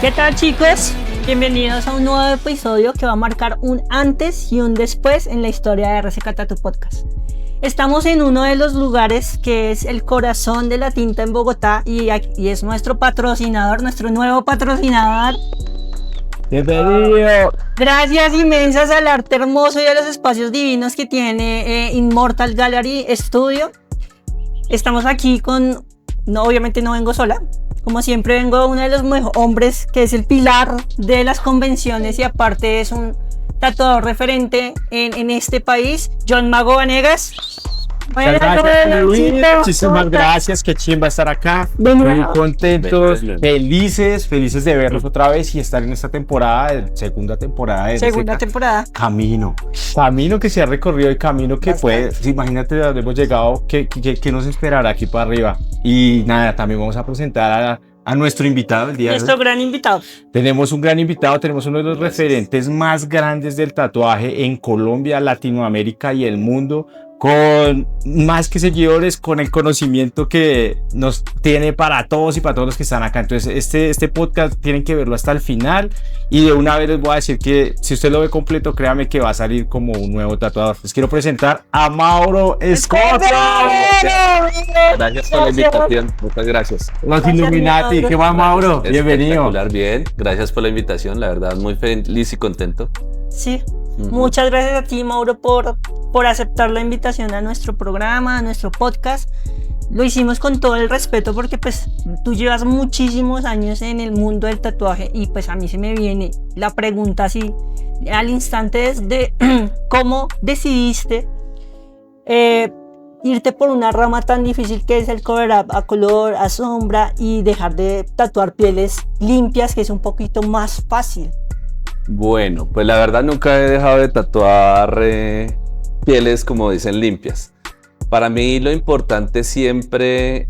¿Qué tal, chicos? Bienvenidos a un nuevo episodio que va a marcar un antes y un después en la historia de RCK Tattoo Podcast. Estamos en uno de los lugares que es el corazón de la tinta en Bogotá y es nuestro patrocinador, nuestro nuevo patrocinador. Bienvenido. Gracias inmensas al arte hermoso y a los espacios divinos que tiene Immortal Gallery Studio. Estamos aquí con... No, obviamente no vengo sola. Como siempre vengo uno de los hombres que es el pilar de las convenciones y aparte es un tatuador referente en este país, John Mago Vanegas. Muchas gracias, Luis. Muchísimas gracias, qué chimba estar acá. Muy contentos, felices de verlos otra vez y estar en esta temporada, segunda temporada de temporada. Camino que se ha recorrido y camino que puede, imagínate de dónde hemos llegado, que nos esperará aquí para arriba. Y nada, también vamos a presentar a nuestro invitado el día de hoy. Nuestro gran invitado. Tenemos un gran invitado, tenemos uno de los referentes más grandes del tatuaje en Colombia, Latinoamérica y el mundo, con más que seguidores, con el conocimiento que nos tiene para todos y para todos los que están acá. Entonces este podcast tienen que verlo hasta el final y de una vez les voy a decir que si usted lo ve completo, créame que va a salir como un nuevo tatuador. Les quiero presentar a Mauro Escoto. Gracias por la invitación, muchas gracias. Los Illuminati, ¿qué más, Mauro? Bienvenido. Bien, gracias por la invitación, la verdad muy feliz y contento. Sí, muchas gracias a ti, Mauro, por aceptar la invitación a nuestro programa, a nuestro podcast. Lo hicimos con todo el respeto porque pues tú llevas muchísimos años en el mundo del tatuaje y pues a mí se me viene la pregunta así al instante de cómo decidiste irte por una rama tan difícil que es el cover up a color, a sombra y dejar de tatuar pieles limpias, que es un poquito más fácil. Bueno, pues la verdad nunca he dejado de tatuar pieles, como dicen, limpias. Para mí lo importante siempre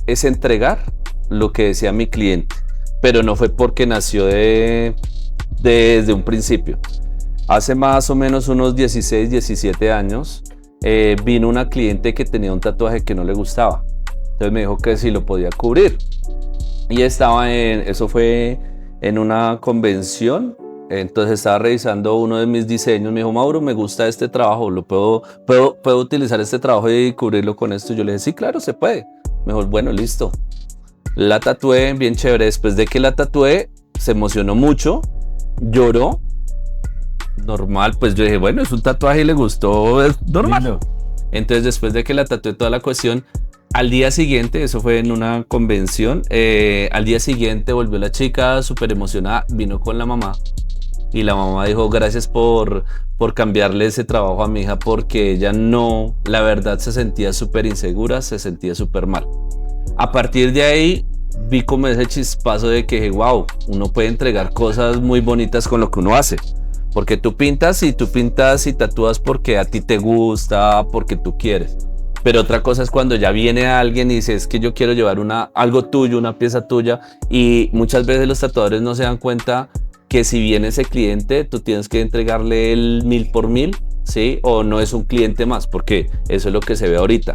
es entregar lo que desea mi cliente, pero no fue porque nació desde un principio. Hace más o menos unos 16, 17 años vino una cliente que tenía un tatuaje que no le gustaba. Entonces me dijo que si lo podía cubrir. Y eso fue en una convención. Entonces estaba revisando uno de mis diseños, me dijo, Mauro, me gusta este trabajo, ¿puedo utilizar este trabajo y cubrirlo con esto? Yo le dije, sí, claro, se puede. Me dijo, bueno, listo. La tatué, bien chévere. Después de que la tatué, se emocionó mucho, lloró. Normal, pues yo dije, bueno, es un tatuaje y le gustó, es normal. Lindo. Entonces después de que la tatué toda la cuestión, al día siguiente, eso fue en una convención, al día siguiente volvió la chica súper emocionada, vino con la mamá. Y la mamá dijo, gracias por cambiarle ese trabajo a mi hija, porque ella no, la verdad se sentía súper insegura, se sentía súper mal. A partir de ahí vi como ese chispazo de que, wow, uno puede entregar cosas muy bonitas con lo que uno hace. Porque tú pintas y tatúas porque a ti te gusta, porque tú quieres. Pero otra cosa es cuando ya viene alguien y dice, es que yo quiero llevar algo tuyo, una pieza tuya. Y muchas veces los tatuadores no se dan cuenta que si viene ese cliente, tú tienes que entregarle el 1000 por 1000, ¿sí? O no es un cliente más, porque eso es lo que se ve ahorita.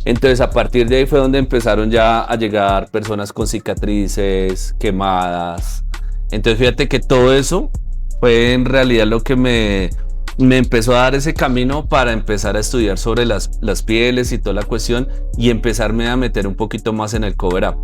Entonces, a partir de ahí fue donde empezaron ya a llegar personas con cicatrices, quemadas. Entonces, fíjate que todo eso fue en realidad lo que me empezó a dar ese camino para empezar a estudiar sobre las pieles y toda la cuestión y empezarme a meter un poquito más en el cover up.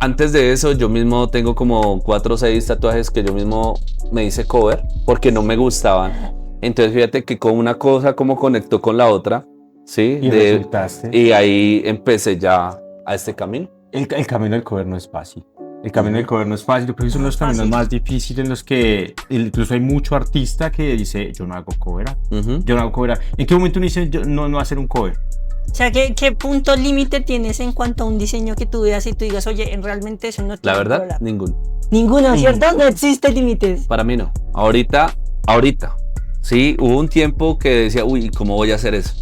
Antes de eso, yo mismo tengo como 4 o 6 tatuajes que yo mismo me hice cover porque no me gustaban. Entonces, fíjate que con una cosa como conectó con la otra, ¿sí? Y resultaste. Y ahí empecé ya a este camino. El camino del cover no es fácil. El camino del cover no es fácil. Yo creo que son los caminos más difíciles en los que incluso hay mucho artista que dice, yo no hago cover up. Yo no hago cover up. ¿En qué momento uno dice, yo no hacer un cover? O sea, ¿qué punto límite tienes en cuanto a un diseño que tú veas y tú digas, oye, realmente eso no tiene? La verdad, ninguno. Ninguno, ¿cierto? No existe límites. Para mí no. Ahorita, sí, hubo un tiempo que decía, uy, ¿cómo voy a hacer eso?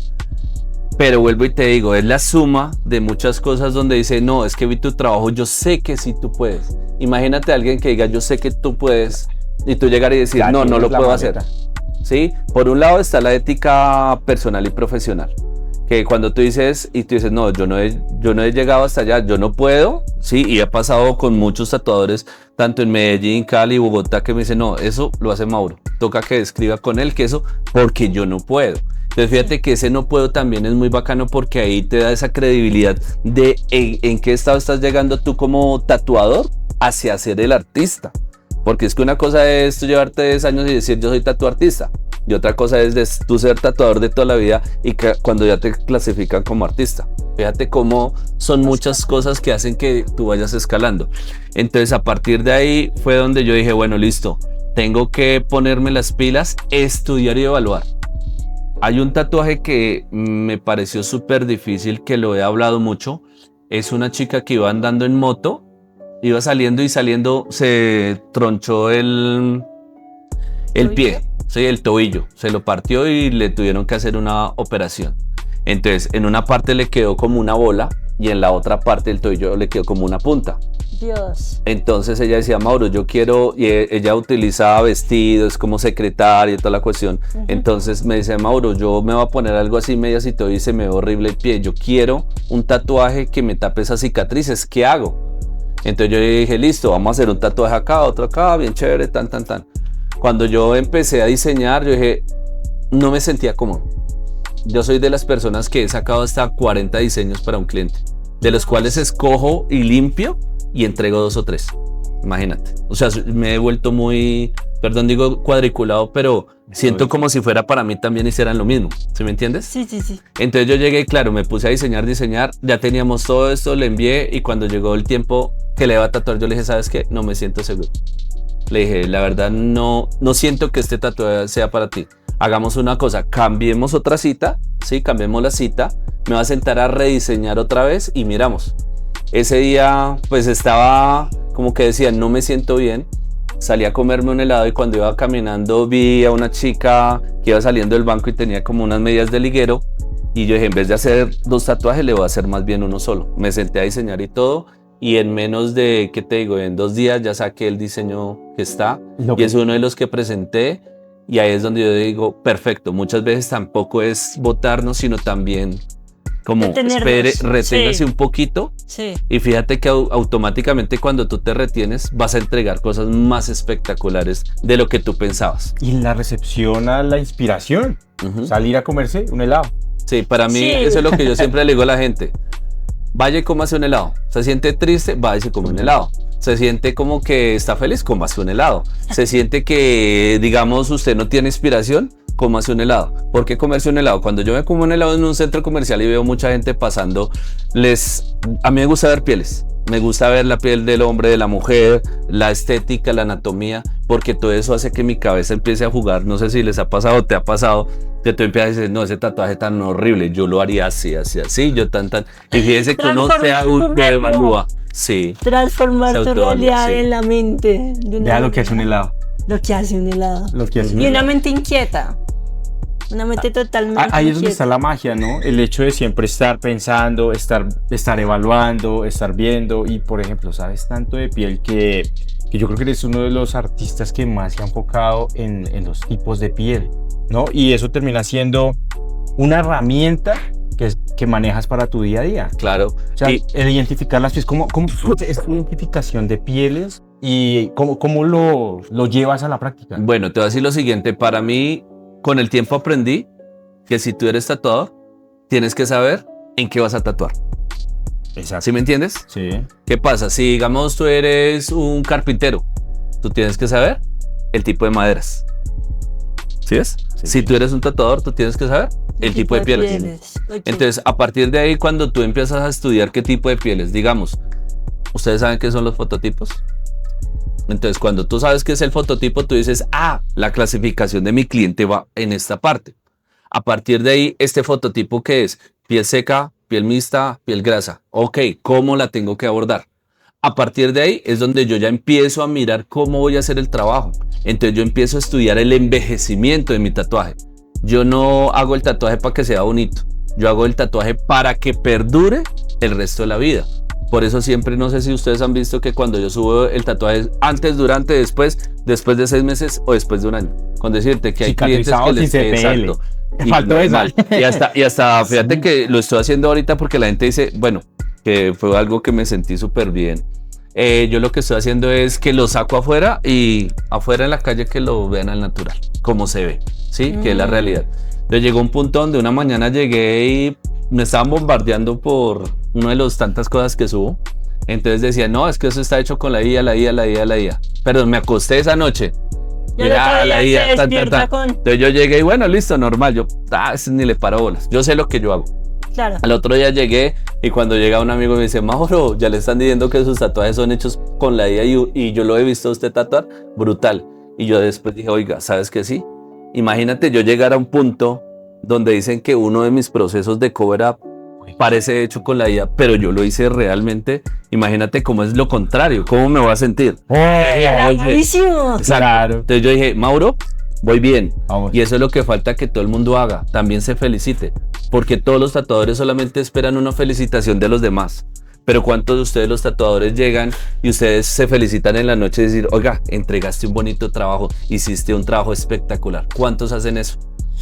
Pero vuelvo y te digo, es la suma de muchas cosas donde dice, no, es que vi tu trabajo, yo sé que sí tú puedes. Imagínate a alguien que diga, yo sé que tú puedes, y tú llegar y decir, no lo puedo hacer. ¿Sí? Por un lado está la ética personal y profesional, Que cuando tú dices, no, yo no he llegado hasta allá, yo no puedo, sí, y he pasado con muchos tatuadores, tanto en Medellín, Cali, Bogotá, que me dicen, no, eso lo hace Mauro, toca que escriba con él que eso, porque yo no puedo. Entonces fíjate que ese no puedo también es muy bacano porque ahí te da esa credibilidad de en qué estado estás llegando tú como tatuador hacia ser el artista. Porque es que una cosa es tú llevarte 10 años y decir yo soy tatuartista. Y otra cosa es tú ser tatuador de toda la vida y que cuando ya te clasifican como artista. Fíjate cómo son muchas cosas que hacen que tú vayas escalando. Entonces a partir de ahí fue donde yo dije, bueno, listo, tengo que ponerme las pilas, estudiar y evaluar. Hay un tatuaje que me pareció súper difícil, que lo he hablado mucho. Es una chica que iba andando en moto, iba saliendo y saliendo se tronchó el pie. Sí, el tobillo, se lo partió y le tuvieron que hacer una operación. Entonces, en una parte le quedó como una bola y en la otra parte del tobillo le quedó como una punta. Dios. Entonces ella decía, Mauro, yo quiero, y ella utilizaba vestidos como secretaria y toda la cuestión. Entonces me dice, Mauro, yo me voy a poner algo así, medias y todo, y se me ve horrible el pie. Yo quiero un tatuaje que me tape esas cicatrices, ¿qué hago? Entonces yo dije, listo, vamos a hacer un tatuaje acá, otro acá, bien chévere, tan. Cuando yo empecé a diseñar, yo dije, no me sentía cómodo. Yo soy de las personas que he sacado hasta 40 diseños para un cliente, de los cuales escojo y limpio y entrego 2 o 3. Imagínate. O sea, me he vuelto muy, perdón, digo cuadriculado, pero siento como si fuera para mí también hicieran lo mismo. ¿Sí me entiendes? Sí. Entonces yo llegué, claro, me puse a diseñar. Ya teníamos todo esto, le envié y cuando llegó el tiempo que le iba a tatuar, yo le dije, ¿sabes qué? No me siento seguro. Le dije, la verdad no siento que este tatuaje sea para ti. Hagamos una cosa, cambiemos otra cita, ¿sí? Cambiemos la cita, me voy a sentar a rediseñar otra vez y miramos. Ese día pues estaba como que decía, no me siento bien, salí a comerme un helado y cuando iba caminando vi a una chica que iba saliendo del banco y tenía como unas medias de liguero y yo dije, en vez de hacer 2 tatuajes le voy a hacer más bien uno solo. Me senté a diseñar y todo. Y en menos de, ¿qué te digo? En 2 días ya saqué el diseño que está y es uno de los que presenté y ahí es donde yo digo, perfecto, muchas veces tampoco es botarnos, sino también como espere, reténgase un poquito y fíjate que automáticamente cuando tú te retienes vas a entregar cosas más espectaculares de lo que tú pensabas. Y la recepción a la inspiración, salir a comerse un helado. Sí, para mí eso es lo que yo siempre le digo a la gente. Vaya y cómase un helado. Se siente triste, vaya y se come un helado. Se siente como que está feliz, cómase un helado. Se siente que, digamos, usted no tiene inspiración, cómase un helado. ¿Por qué comerse un helado? Cuando yo me como un helado en un centro comercial y veo mucha gente pasando, a mí me gusta ver pieles. Me gusta ver la piel del hombre, de la mujer, la estética, la anatomía, porque todo eso hace que mi cabeza empiece a jugar. No sé si les ha pasado o te ha pasado, que tú empiezas a decir, no, ese tatuaje tan horrible, yo lo haría así, yo tan. Y fíjense que uno se evalúa. Sí. Transformar tu realidad en la mente. Vea lo que hace un helado. Lo que hace un helado. Y una mente inquieta. Una mente totalmente ahí es donde está la magia, ¿no? El hecho de siempre estar pensando, estar evaluando, estar viendo. Y por ejemplo, sabes tanto de piel que yo creo que eres uno de los artistas que más se ha enfocado en los tipos de piel, ¿no? Y eso termina siendo una herramienta que manejas para tu día a día. Claro. O sea, el identificar las pieles, ¿cómo es tu identificación de pieles y cómo lo llevas a la práctica? Bueno, te voy a decir lo siguiente. Para mí, con el tiempo aprendí que si tú eres tatuador, tienes que saber en qué vas a tatuar. Exacto. ¿Sí me entiendes? Sí. ¿Qué pasa? Si, digamos, tú eres un carpintero, tú tienes que saber el tipo de maderas. ¿Sí ves? Sí. Si tú eres un tatuador, tú tienes que saber el tipo de pieles. Okay. Entonces, a partir de ahí, cuando tú empiezas a estudiar qué tipo de pieles, digamos, ¿ustedes saben qué son los fototipos? Entonces, cuando tú sabes qué es el fototipo, tú dices, la clasificación de mi cliente va en esta parte. A partir de ahí, este fototipo, ¿qué es? Piel seca, piel mixta, piel grasa. Ok, ¿cómo la tengo que abordar? A partir de ahí es donde yo ya empiezo a mirar cómo voy a hacer el trabajo. Entonces yo empiezo a estudiar el envejecimiento de mi tatuaje. Yo no hago el tatuaje para que sea bonito. Yo hago el tatuaje para que perdure el resto de la vida. Por eso siempre, no sé si ustedes han visto que cuando yo subo el tatuaje antes, durante, después de 6 meses o después de un año. Con decirte que hay clientes que les... Exacto. Faltó esa. Y hasta, fíjate que lo estoy haciendo ahorita porque la gente dice, bueno, que fue algo que me sentí súper bien. Yo lo que estoy haciendo es que lo saco afuera y afuera en la calle que lo vean al natural, como se ve, ¿sí? Que es la realidad. Entonces llegó un punto donde una mañana llegué y me estaban bombardeando por una de las tantas cosas que subo. Entonces decía, no, es que eso está hecho con la IA. Perdón, me acosté esa noche. Mira, la IA, Entonces yo llegué y bueno, listo, normal. Yo, ni le paro bolas. Yo sé lo que yo hago. Claro. Al otro día llegué y cuando llega un amigo me dice, Mauro, ya le están diciendo que sus tatuajes son hechos con la IA y yo lo he visto a usted tatuar, brutal. Y yo después dije, oiga, ¿sabes qué sí? Imagínate yo llegar a un punto donde dicen que uno de mis procesos de cover-up parece hecho con la IA, pero yo lo hice realmente. Imagínate cómo es lo contrario, cómo me voy a sentir. Buenísimo. Claro. Entonces yo dije, Mauro, voy bien. Vamos. Y eso es lo que falta que todo el mundo haga, también se felicite, porque todos los tatuadores solamente esperan una felicitación de los demás. Pero ¿cuántos de ustedes los tatuadores llegan y ustedes se felicitan en la noche y decir, oiga, entregaste un bonito trabajo, hiciste un trabajo espectacular? ¿Cuántos hacen eso?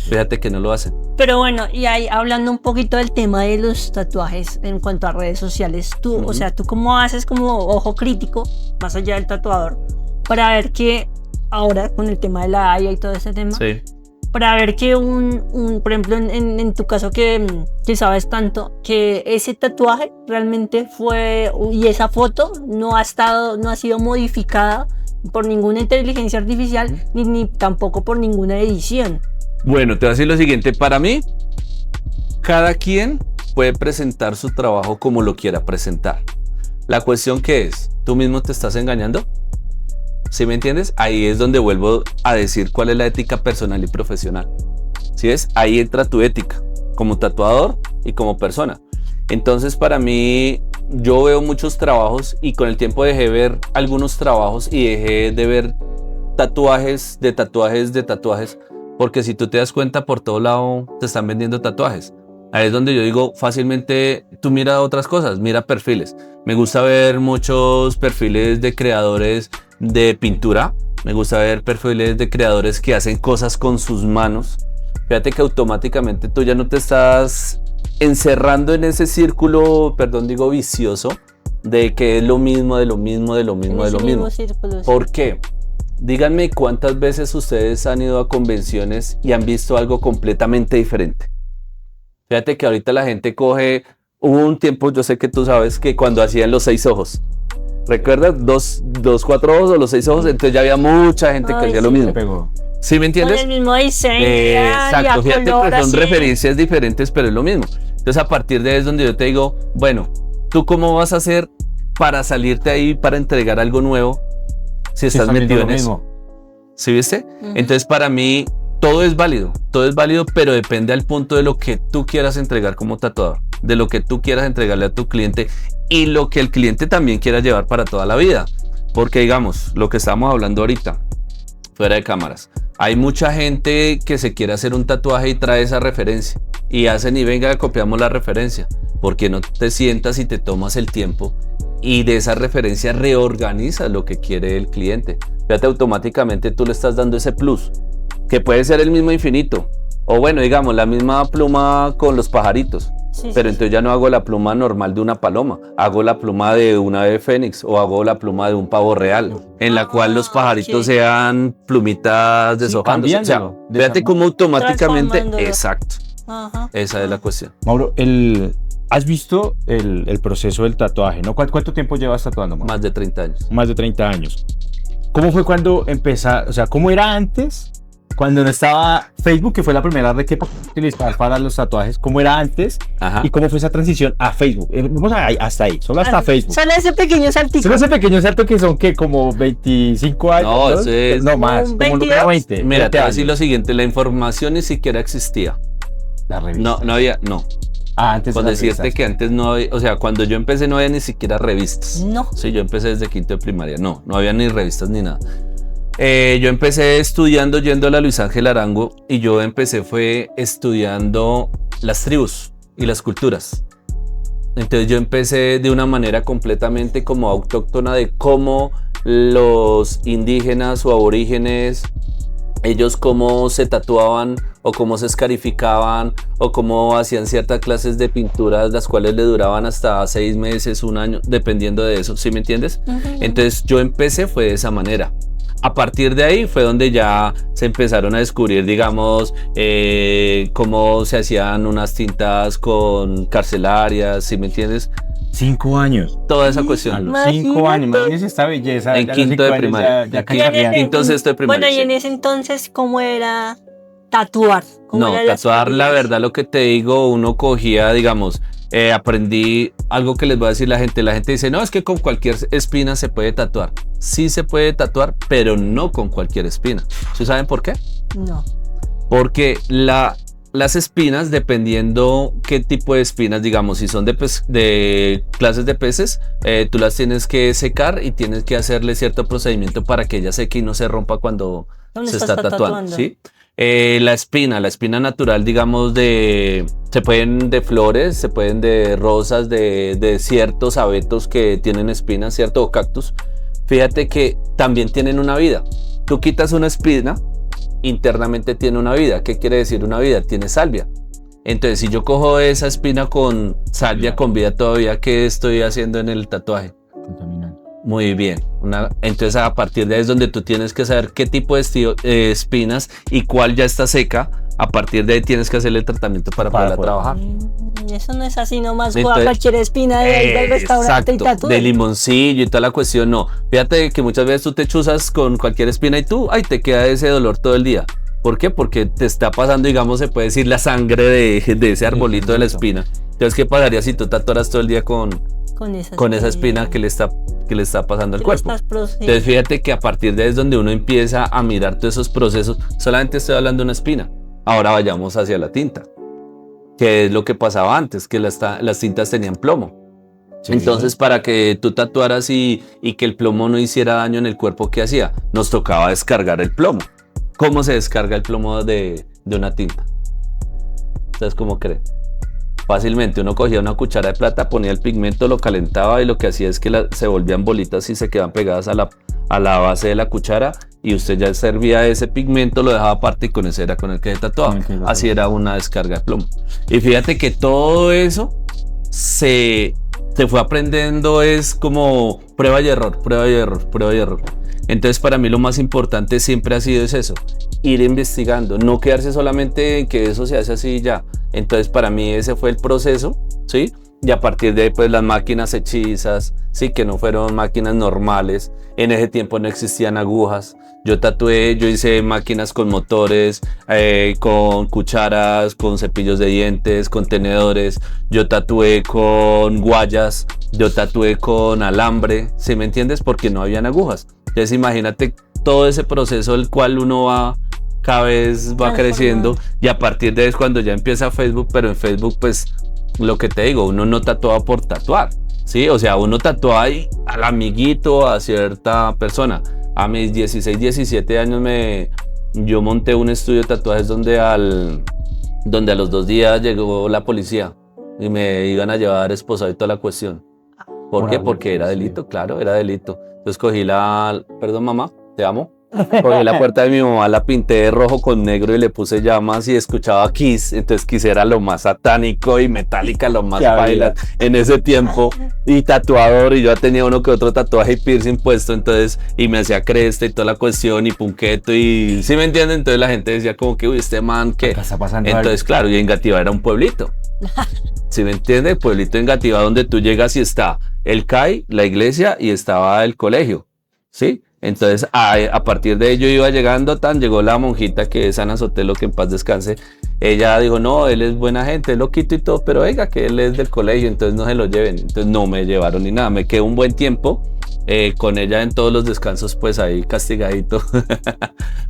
Fíjate que no lo hacen. Pero bueno, y ahí hablando un poquito del tema de los tatuajes en cuanto a redes sociales, tú, o sea, tú cómo haces como ojo crítico, más allá del tatuador, para ver que ahora con el tema de la AI y todo ese tema, Sí. para ver que por ejemplo, en tu caso que sabes tanto, que ese tatuaje realmente fue, y esa foto no ha sido modificada por ninguna inteligencia artificial, ni tampoco por ninguna edición. Bueno, te voy a decir lo siguiente. Para mí, cada quien puede presentar su trabajo como lo quiera presentar. La cuestión que es, ¿tú mismo te estás engañando? ¿Sí me entiendes? Ahí es donde vuelvo a decir cuál es la ética personal y profesional. ¿Sí es? Ahí entra tu ética, como tatuador y como persona. Entonces, para mí, yo veo muchos trabajos y con el tiempo dejé de ver algunos trabajos y dejé de ver tatuajes, porque si tú te das cuenta, por todo lado te están vendiendo tatuajes. Ahí es donde yo digo, fácilmente tú mira otras cosas, mira perfiles. Me gusta ver muchos perfiles de creadores de pintura, me gusta ver perfiles de creadores que hacen cosas con sus manos. Fíjate que automáticamente tú ya no te estás encerrando en ese círculo, vicioso, de que es lo mismo, de lo mismo. Círculo, sí. ¿Por qué? Díganme cuántas veces ustedes han ido a convenciones y han visto algo completamente diferente. Fíjate que ahorita la gente hubo un tiempo, yo sé que tú sabes, que cuando hacían los 6 ojos, ¿recuerdas? Dos 4 ojos o los 6 ojos, entonces ya había mucha gente que hacía lo mismo. Pegó. ¿Sí me entiendes? Con el mismo diseño. Exacto, fíjate color, que son así. referencias diferentes, pero es lo mismo. Entonces a partir de ahí es donde yo te digo, bueno, ¿tú cómo vas a hacer para salirte ahí, para entregar algo nuevo, si estás metido en eso? ¿Sí viste? Entonces para mí todo es válido, pero depende al punto de lo que tú quieras entregar como tatuador, de lo que tú quieras entregarle a tu cliente y lo que el cliente también quiera llevar para toda la vida. Porque digamos, lo que estamos hablando ahorita, fuera de cámaras, hay mucha gente que se quiere hacer un tatuaje y trae esa referencia y hacen y venga, copiamos la referencia. Porque no te sientas y te tomas el tiempo y de esa referencia reorganizas lo que quiere el cliente. Fíjate, automáticamente tú le estás dando ese plus, que puede ser el mismo infinito, o bueno, digamos, la misma pluma con los pajaritos, pero entonces ya no hago la pluma normal de una paloma, hago la pluma de una ave fénix, o hago la pluma de un pavo real, en la cual los pajaritos sean plumitas deshojándose. O sea, fíjate cómo automáticamente, exacto, esa es la cuestión. Mauro, ¿has visto el proceso del tatuaje, no? ¿Cuánto tiempo llevas tatuando, Mauro? Más de 30 años. Más de 30 años. ¿Cómo fue cuando empezaste? O sea, ¿cómo era antes? Cuando no estaba Facebook, que fue la primera red que utilizar para los tatuajes. ¿Cómo era antes? Ajá. ¿Y cómo fue esa transición a Facebook? Vamos hasta ahí, solo hasta Facebook. Solo ese pequeño saltico. Solo ese pequeño salto que son, ¿qué? Como 25 años. No, eso es... No más, como 20. Mira, te voy a decir lo siguiente, la información ni siquiera existía. La revista. No había. Antes Con decirte que antes no había, o sea, cuando yo empecé no había ni siquiera revistas. No. Sí, yo empecé desde quinto de primaria. No había ni revistas ni nada. Yo empecé estudiando yendo a la Luis Ángel Arango y yo empecé fue estudiando las tribus y las culturas. Entonces yo empecé de una manera completamente como autóctona de cómo los indígenas o aborígenes, ellos cómo se tatuaban o cómo se escarificaban, o cómo hacían ciertas clases de pinturas, las cuales le duraban hasta 6 meses, 1 año, dependiendo de eso, ¿sí me entiendes? Entonces yo empecé fue de esa manera. A partir de ahí fue donde ya se empezaron a descubrir, digamos, cómo se hacían unas tintas con carcelarias, ¿sí me entiendes? 5 años. Toda esa A cuestión. los 5 años, imagínense esta belleza. En ya a los quinto 5 de años primaria. ya cantarían. Quinto, sexto de primaria. Bueno, y en sí. ese entonces, ¿cómo era tatuar? ¿Cómo No, eran las tatuar, la prácticas? verdad, lo que te digo, uno cogía, digamos, aprendí algo que les voy a decir la gente. La gente dice, no, es que con cualquier espina se puede tatuar. Sí se puede tatuar, pero no con cualquier espina. ¿Sí saben por qué? No. Porque las espinas, dependiendo qué tipo de espinas, digamos, si son de clases de peces, tú las tienes que secar y tienes que hacerle cierto procedimiento para que ella seque y no se rompa cuando ¿Dónde se estás está tatuando, tatuando? ¿sí? La espina natural, digamos, se pueden de flores, se pueden de rosas, de ciertos abetos que tienen espinas, ¿cierto? O cactus. Fíjate que también tienen una vida. Tú quitas una espina, internamente tiene una vida. ¿Qué quiere decir una vida? Tiene salvia. Entonces, si yo cojo esa espina con salvia, con vida todavía, ¿qué estoy haciendo en el tatuaje? Contaminante. Muy bien. Entonces, a partir de ahí es donde tú tienes que saber qué tipo de espinas y cuál ya está seca. A partir de ahí tienes que hacerle el tratamiento para poderla poder. trabajar. Eso no es así nomás, Entonces, coja cualquier espina del restaurante y exacto, tatúe. de limoncillo y toda la cuestión, no. Fíjate que muchas veces tú te chuzas con cualquier espina y ay, te queda ese dolor todo el día. ¿Por qué? Porque te está pasando, digamos, se puede decir la sangre de ese arbolito de la espina. Entonces, ¿qué pasaría si tú tatuaras todo el día con esa espina que le está pasando al cuerpo? Entonces, fíjate que a partir de ahí es donde uno empieza a mirar todos esos procesos. Solamente estoy hablando de una espina. Ahora vayamos hacia la tinta, que es lo que pasaba antes, que las tintas tenían plomo. Sí. Entonces, para que tú tatuaras y que el plomo no hiciera daño en el cuerpo, ¿qué hacía? Nos tocaba descargar el plomo. ¿Cómo se descarga el plomo de una tinta? ¿Ustedes cómo creen? Fácilmente, uno cogía una cuchara de plata, ponía el pigmento, lo calentaba y lo que hacía es que se volvían bolitas y se quedaban pegadas a la base de la cuchara, y usted ya servía ese pigmento, lo dejaba aparte y con ese era con el que se tatuaba. Así era una descarga de plomo. Y fíjate que todo eso se fue aprendiendo, es como prueba y error, prueba y error, prueba y error. Entonces, para mí lo más importante siempre ha sido eso, ir investigando, no quedarse solamente en que eso se hace así y ya. Entonces, para mí ese fue el proceso, ¿sí? Y a partir de ahí, pues las máquinas hechizas, sí, que no fueron máquinas normales. En ese tiempo no existían agujas. Yo hice máquinas con motores, con cucharas, con cepillos de dientes, con tenedores. Yo tatué con guayas, yo tatué con alambre, ¿sí me entiendes? Porque no habían agujas. Entonces imagínate todo ese proceso del cual uno cada vez va creciendo, y a partir de ahí es cuando ya empieza Facebook, pero en Facebook pues lo que te digo, uno no tatúa por tatuar, ¿sí? O sea, uno tatúa ahí al amiguito, a cierta persona. A mis 16, 17 años yo monté un estudio de tatuajes donde a los 2 días llegó la policía y me iban a llevar esposado y toda la cuestión. ¿Por qué? Porque era delito, claro, era delito. Entonces cogí perdón mamá, te amo. Cogí la puerta de mi mamá, la pinté de rojo con negro y le puse llamas y escuchaba Kiss. Entonces Kiss era lo más satánico y Metallica lo más baila en ese tiempo, y tatuador, y yo ya tenía uno que otro tatuaje y piercing puesto, entonces, y me hacía cresta y toda la cuestión y punqueto, y ¿sí me entienden? Entonces la gente decía como que, uy, este man, ¿qué? Acá está pasando Entonces, algo. claro, y Engativá era un pueblito. ¿Sí me entiende? El pueblito de Engativá donde tú llegas y está el CAI, la iglesia, y estaba el colegio, ¿sí? Entonces, a partir de ello iba llegando, llegó la monjita que es Ana Sotelo, que en paz descanse. Ella dijo, no, él es buena gente, es loquito y todo, pero oiga, que él es del colegio, entonces no se lo lleven. Entonces no me llevaron ni nada, me quedé un buen tiempo con ella en todos los descansos, pues ahí castigadito.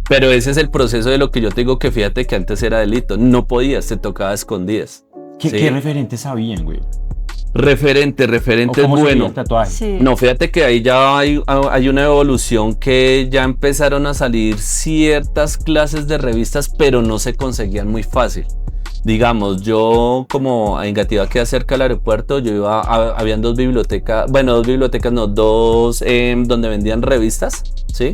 Pero ese es el proceso de lo que yo te digo, que fíjate que antes era delito, no podías, te tocaba a escondidas. ¿Qué referentes sabían, güey? Referente es bueno. El tatuaje? Sí. No, fíjate que ahí ya hay una evolución, que ya empezaron a salir ciertas clases de revistas, pero no se conseguían muy fácil. Digamos, yo como en Engativá queda cerca del aeropuerto, habían dos bibliotecas, donde vendían revistas, ¿sí?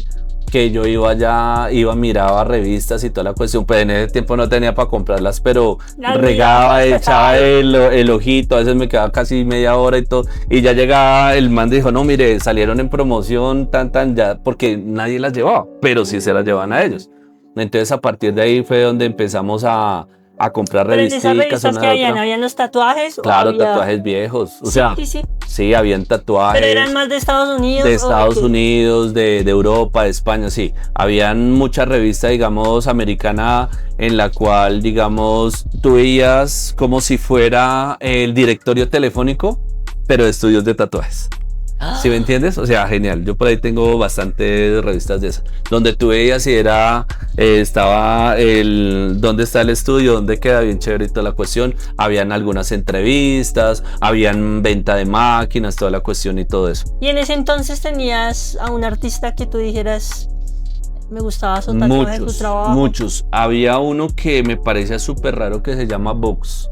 que yo iba allá, miraba revistas y toda la cuestión, pues en ese tiempo no tenía para comprarlas, pero regaba, echaba el ojito, a veces me quedaba casi media hora y todo, y ya llegaba el man y dijo, no, mire, salieron en promoción, ya, porque nadie las llevaba, pero sí se las llevaban a ellos. Entonces a partir de ahí fue donde empezamos a comprar revistas. Pero en esas revistas que habían los tatuajes. Claro, había... tatuajes viejos. O sea, sí, habían tatuajes. Pero eran más de Estados Unidos. De Estados Unidos, de Europa, de España, sí. Habían muchas revistas, digamos, americana, en la cual, digamos, tú veías como si fuera el directorio telefónico, pero de estudios de tatuajes. ¿Sí me entiendes? O sea, genial. Yo por ahí tengo bastantes revistas de esas, donde tú veías si era, estaba dónde está el estudio, dónde queda, bien chévere y toda la cuestión. Habían algunas entrevistas, habían venta de máquinas, toda la cuestión y todo eso. ¿Y en ese entonces tenías a un artista que tú dijeras, me gustaba su tatuaje, su trabajo? Muchos. Había uno que me parecía súper raro que se llama Vox,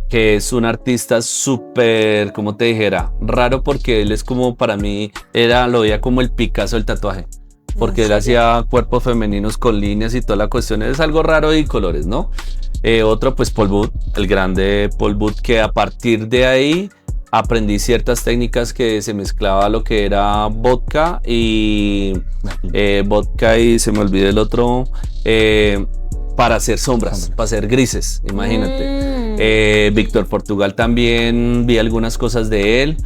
que es un artista súper, como te dijera, raro, porque él es como, para mí, lo veía como el Picasso del tatuaje, porque él hacía cuerpos femeninos con líneas y toda la cuestión, es algo raro y colores, ¿no? Otro, pues Paul Booth, el grande Paul Booth, que a partir de ahí aprendí ciertas técnicas que se mezclaba lo que era vodka y se me olvidó el otro, para hacer sombras, para hacer grises, imagínate. Víctor Portugal también vi algunas cosas de él.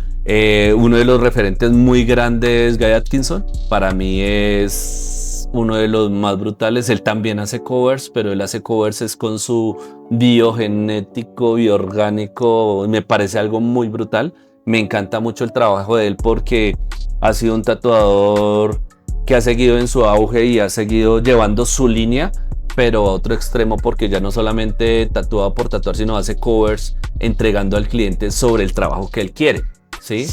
Uno de los referentes muy grandes, Guy Atkinson, para mí es uno de los más brutales. Él también hace covers, pero él hace covers es con su biogenético, bioorgánico. Me parece algo muy brutal. Me encanta mucho el trabajo de él porque ha sido un tatuador que ha seguido en su auge y ha seguido llevando su línea, pero a otro extremo, porque ya no solamente tatúa por tatuar, sino hace covers entregando al cliente sobre el trabajo que él quiere, ¿sí?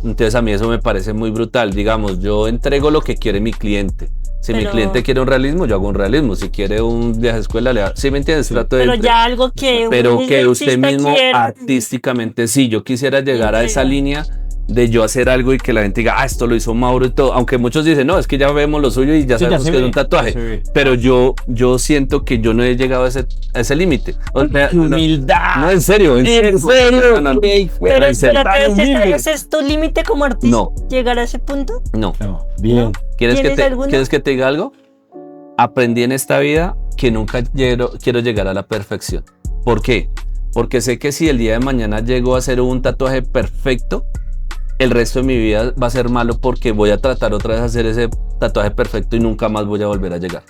Entonces a mí eso me parece muy brutal. Digamos, yo entrego lo que quiere mi cliente. Si mi cliente quiere un realismo, yo hago un realismo. Si quiere un viaje a escuela, le hago. ¿Sí me entiendes? Trato de ya algo que... Pero que usted mismo artísticamente, sí, yo quisiera llegar a esa línea de yo hacer algo y que la gente diga, esto lo hizo Mauro y todo, aunque muchos dicen, no, es que ya vemos lo suyo y ya sabemos que es un tatuaje, pero yo siento que yo no he llegado a ese límite. Humildad. No, en serio. No. Pero ¿ese es tu límite como artista? No. ¿Llegar a ese punto? No. Bien. ¿Quieres que te diga algo? Aprendí en esta vida que nunca quiero llegar a la perfección. ¿Por qué? Porque sé que si el día de mañana llego a hacer un tatuaje perfecto, el resto de mi vida va a ser malo, porque voy a tratar otra vez de hacer ese tatuaje perfecto y nunca más voy a volver a llegar.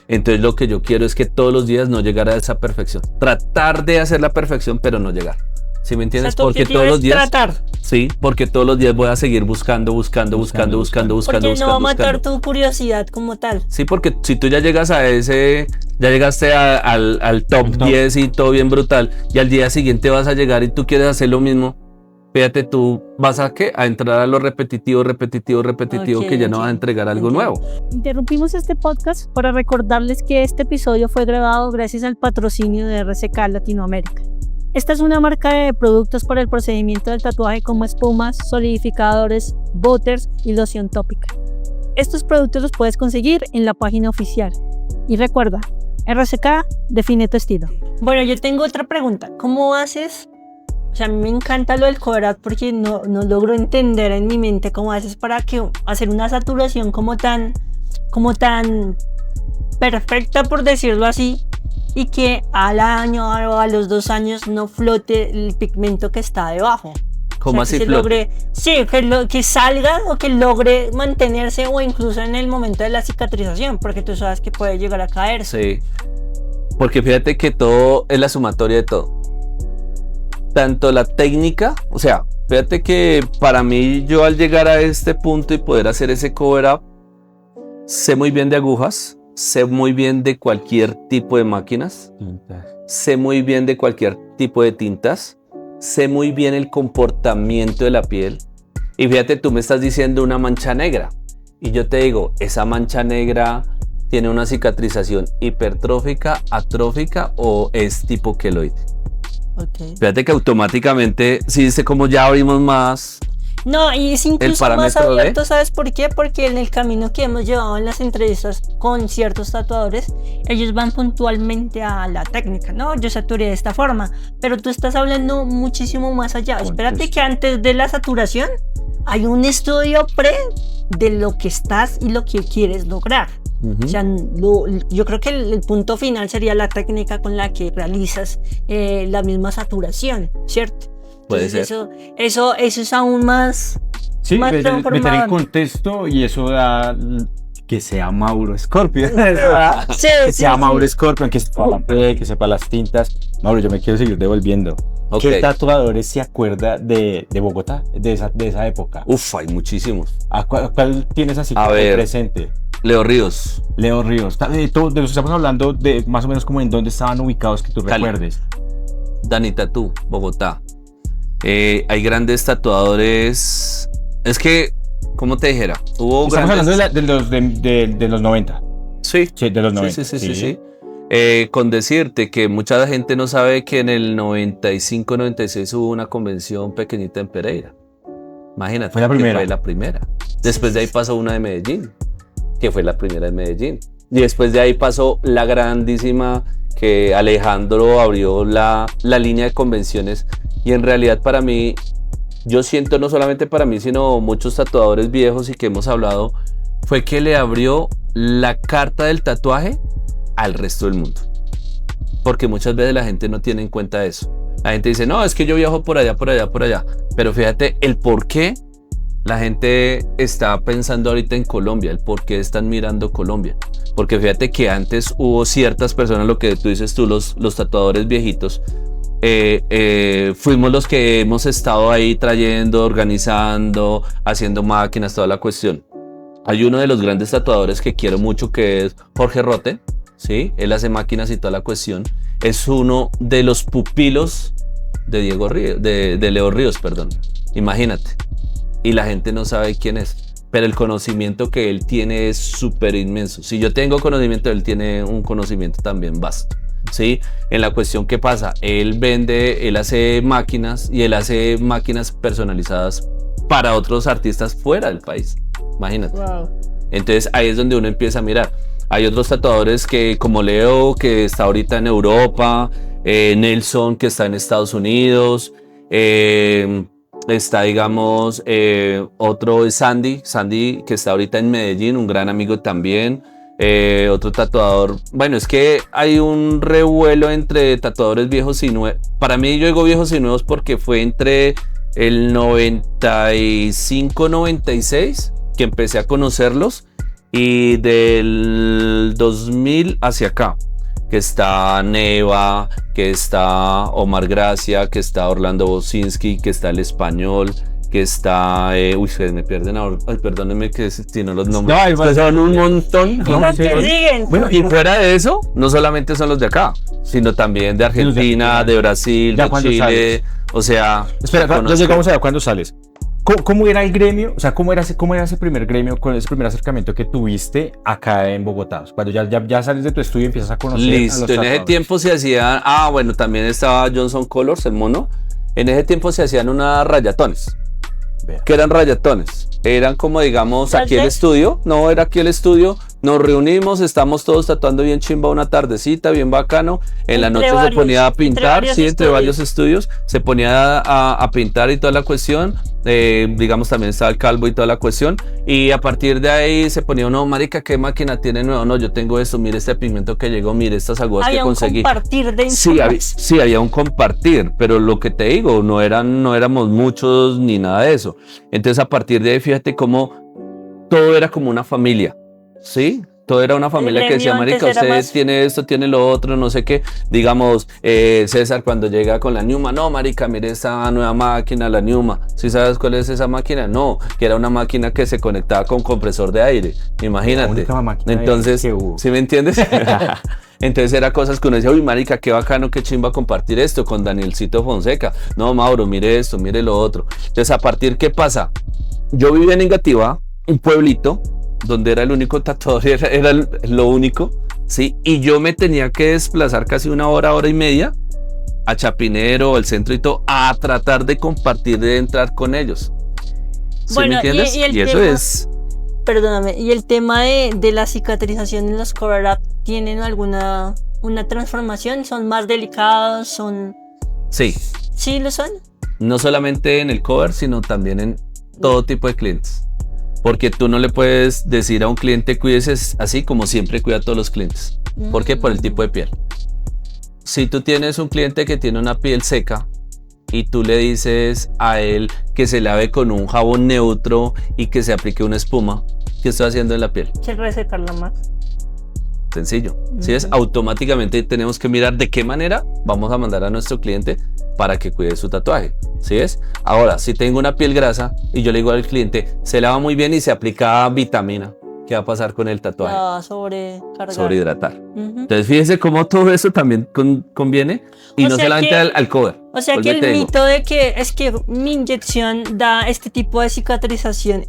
Entonces lo que yo quiero es que todos los días no llegar a esa perfección. Tratar de hacer la perfección, pero no llegar. ¿Sí me entiendes? Porque todos los días... Tratar. Sí, porque todos los días voy a seguir buscando. Porque no va a matar tu curiosidad como tal. Sí, porque si tú ya llegas a ya llegaste al top 10 y todo bien brutal, y al día siguiente vas a llegar y tú quieres hacer lo mismo, fíjate, tú vas a entrar a lo repetitivo, que ya no vas a entregar algo nuevo. Interrumpimos este podcast para recordarles que este episodio fue grabado gracias al patrocinio de RCK Latinoamérica. Esta es una marca de productos para el procedimiento del tatuaje, como espumas, solidificadores, butters y loción tópica. Estos productos los puedes conseguir en la página oficial. Y recuerda, RCK define tu estilo. Bueno, yo tengo otra pregunta. ¿Cómo haces? O sea, a mí me encanta lo del cover art, porque no logro entender en mi mente cómo haces para hacer una saturación como tan perfecta, por decirlo así, y que al año o a los 2 años no flote el pigmento que está debajo. ¿Cómo así flote? Que salga, o que logre mantenerse, o incluso en el momento de la cicatrización, porque tú sabes que puede llegar a caerse. Sí, porque fíjate que todo es la sumatoria de todo. Tanto la técnica, o sea, fíjate que para mí, yo al llegar a este punto y poder hacer ese cover up, sé muy bien de agujas, sé muy bien de cualquier tipo de máquinas, sé muy bien de cualquier tipo de tintas, sé muy bien el comportamiento de la piel. Y fíjate, tú me estás diciendo una mancha negra, y yo te digo, esa mancha negra tiene una cicatrización hipertrófica, atrófica, o es tipo queloide. Okay. Fíjate que automáticamente, sí, como ya abrimos más. No, y es incluso más parámetro de- abierto, ¿sabes por qué? Porque en el camino que hemos llevado en las entrevistas con ciertos tatuadores, ellos van puntualmente a la técnica, ¿no? Yo saturé de esta forma, pero tú estás hablando muchísimo más allá. Espérate que antes de la saturación hay un estudio pre de lo que estás y lo que quieres lograr. Ujú. O sea, yo creo que el punto final sería la técnica con la que realizas la misma saturación, ¿cierto? Puede Entonces, ser. eso es aún más... Sí, más meter en transformador. contexto y eso da que sea Mauro Scorpion. Sí, Que sí, sea sí. Mauro Scorpion, que sepa la pre, que sepa las tintas. Mauro, yo me quiero seguir devolviendo. Ok. ¿Qué tatuadores se acuerda de Bogotá, de esa época? Uf, hay muchísimos. ¿A cuál tienes así A como ver. presente? Leo Ríos, Leo Ríos. De los que estamos hablando de más o menos como en dónde estaban ubicados que tú Cali. recuerdes. Dani Tatú, Bogotá. Hay grandes tatuadores. Es que, ¿cómo te dijera? Hubo Estamos grandes... hablando de los 90. Sí, Sí, de los 90. sí. Con decirte que mucha gente no sabe que en el 95-96 hubo una convención pequeñita en Pereira. Imagínate. Fue la que primera. Fue la primera. Después de ahí pasó una de Medellín, que fue la primera de Medellín. Y después de ahí pasó la grandísima que Alejandro abrió la línea de convenciones. Y en realidad para mí, yo siento no solamente para mí, sino muchos tatuadores viejos y que hemos hablado, fue que le abrió la carta del tatuaje al resto del mundo. Porque muchas veces la gente no tiene en cuenta eso. La gente dice, no, es que yo viajo por allá. Pero fíjate el por qué la gente está pensando ahorita en Colombia, el por qué están mirando Colombia. Porque fíjate que antes hubo ciertas personas, lo que tú dices tú, los tatuadores viejitos, fuimos los que hemos estado ahí trayendo, organizando, haciendo máquinas, toda la cuestión. Hay uno de los grandes tatuadores que quiero mucho, que es Jorge Rote, ¿sí? Él hace máquinas y toda la cuestión. Es uno de los pupilos de Diego Ríos, de Leo Ríos, perdón. Imagínate. Y la gente no sabe quién es. Pero el conocimiento que él tiene es súper inmenso. Si yo tengo conocimiento, él tiene un conocimiento también vasto. ¿Sí? En la cuestión que pasa, él vende, él hace máquinas y él hace máquinas personalizadas para otros artistas fuera del país. Imagínate. Wow. Entonces ahí es donde uno empieza a mirar. Hay otros tatuadores que, como Leo, que está ahorita en Europa, Nelson, que está en Estados Unidos, está, digamos, otro es Sandy, que está ahorita en Medellín, un gran amigo también. Otro tatuador, bueno, es que hay un revuelo entre tatuadores viejos y nuevos. Para mí, yo digo viejos y nuevos porque fue entre el 95-96 que empecé a conocerlos, y del 2000 hacia acá, que está Neva, que está Omar Gracia, que está Orlando Bosinski, que está El Español, que está... se me pierden ahora. Ay, perdónenme que si no los nombres. No, igual. Son un montón. Y los que siguen. Bueno, y fuera de eso, no solamente son los de acá, sino también de Argentina, de Brasil, Ya de cuando Chile. sales. O sea... Espera, ya conozco. llegamos a cuándo sales. ¿Cómo era el gremio? O sea, ¿cómo era ese primer gremio, con ese primer acercamiento que tuviste acá en Bogotá? Cuando ya sales de tu estudio y empiezas a conocer a los Listo, en ese tatuadores. tiempo se hacían... bueno, también estaba Johnson Colors, el mono. En ese tiempo se hacían unas rayatones. Vea. ¿Qué eran rayatones? Eran como, digamos, aquí el ¿Rayas? estudio. No, era aquí el estudio. Nos reunimos, estamos todos tatuando bien chimba una tardecita, bien bacano. En la Entre noche varios- se ponía a entre pintar, varios sí, entre estudios. varios estudios. Se ponía a pintar y toda la cuestión. Digamos, también estaba el calvo y toda la cuestión. Y a partir de ahí se ponía, no, marica, ¿qué máquina tiene nuevo? No, yo tengo esto, mire este pigmento que llegó, mire estas aguas que Había un conseguí. compartir de Sí, había un compartir, pero lo que te digo, no éramos muchos ni nada de eso. Entonces, a partir de ahí, fíjate cómo todo era como una familia, ¿sí? Todo era una familia que decía, gremio marica, antes era usted más- tiene esto, tiene lo otro, no sé qué. Digamos, César cuando llega con la Numa, no, marica, mire esta nueva máquina, la Numa. ¿Sí sabes cuál es esa máquina? No, que era una máquina que se conectaba con compresor de aire, imagínate. La única máquina Entonces, que hubo. ¿sí me entiendes? Entonces era cosas que uno decía, uy, marica, qué bacano, qué chimba compartir esto con Danielcito Fonseca. No, Mauro, mire esto, mire lo otro. Entonces, a partir, ¿qué pasa? Yo vivía en Engativá, un pueblito, donde era el único tatuador, era lo único, ¿sí? Y yo me tenía que desplazar casi una hora y media a Chapinero, el centro y todo, a tratar de compartir, de entrar con ellos. ¿Sí Bueno, me entiendes? y el Y eso tema- es... Perdóname, ¿y el tema de la cicatrización en los cover-up tienen alguna una transformación? ¿Son más delicados? ¿Son...? Sí, ¿Sí lo son? no solamente en el cover, sino también en todo tipo de clientes. Porque tú no le puedes decir a un cliente cuídese así como siempre cuida a todos los clientes. ¿Por qué? Por el tipo de piel. Si tú tienes un cliente que tiene una piel seca y tú le dices a él que se lave con un jabón neutro y que se aplique una espuma, ¿qué está haciendo en la piel? ¿Qué resecarla más? Sencillo. ¿Sí es? Ujú. Automáticamente tenemos que mirar de qué manera vamos a mandar a nuestro cliente para que cuide su tatuaje. ¿Sí es? Ahora, si tengo una piel grasa y yo le digo al cliente, se lava muy bien y se aplica vitamina, ¿qué va a pasar con el tatuaje? La sobrecargar. Sobrehidratar. Ujú. Entonces fíjese cómo todo eso también conviene y O no sea solamente que- al cover. O sea que Vuelvo y el te digo. mito de que es que mi inyección da este tipo de cicatrización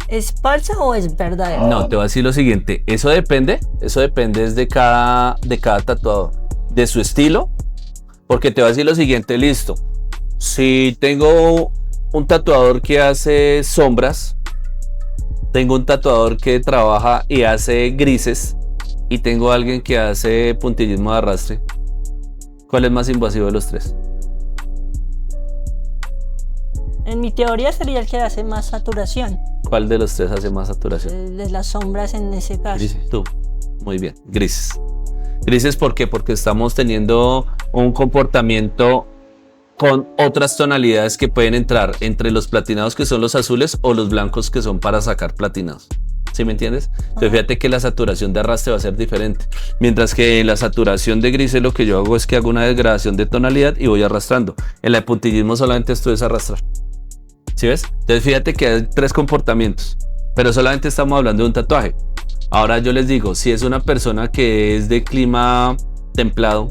¿es falsa o es verdadera? No, te voy a decir lo siguiente, eso depende es de cada tatuador, de su estilo, porque te voy a decir lo siguiente, listo, si tengo un tatuador que hace sombras, tengo un tatuador que trabaja y hace grises, y tengo alguien que hace puntillismo de arrastre, ¿cuál es más invasivo de los tres? En mi teoría sería el que hace más saturación. ¿Cuál de los tres hace más saturación? El de las sombras en ese caso. Grises, tú. Muy bien, grises. Grises, ¿por qué? Porque estamos teniendo un comportamiento con otras tonalidades que pueden entrar entre los platinados que son los azules o los blancos que son para sacar platinados. ¿Sí me entiendes? Entonces fíjate que la saturación de arrastre va a ser diferente. Mientras que en la saturación de grises lo que yo hago es que hago una degradación de tonalidad y voy arrastrando. En la de puntillismo solamente esto es arrastrar. ¿Sí ves? Entonces fíjate que hay tres comportamientos, pero solamente estamos hablando de un tatuaje. Ahora yo les digo, si es una persona que es de clima templado,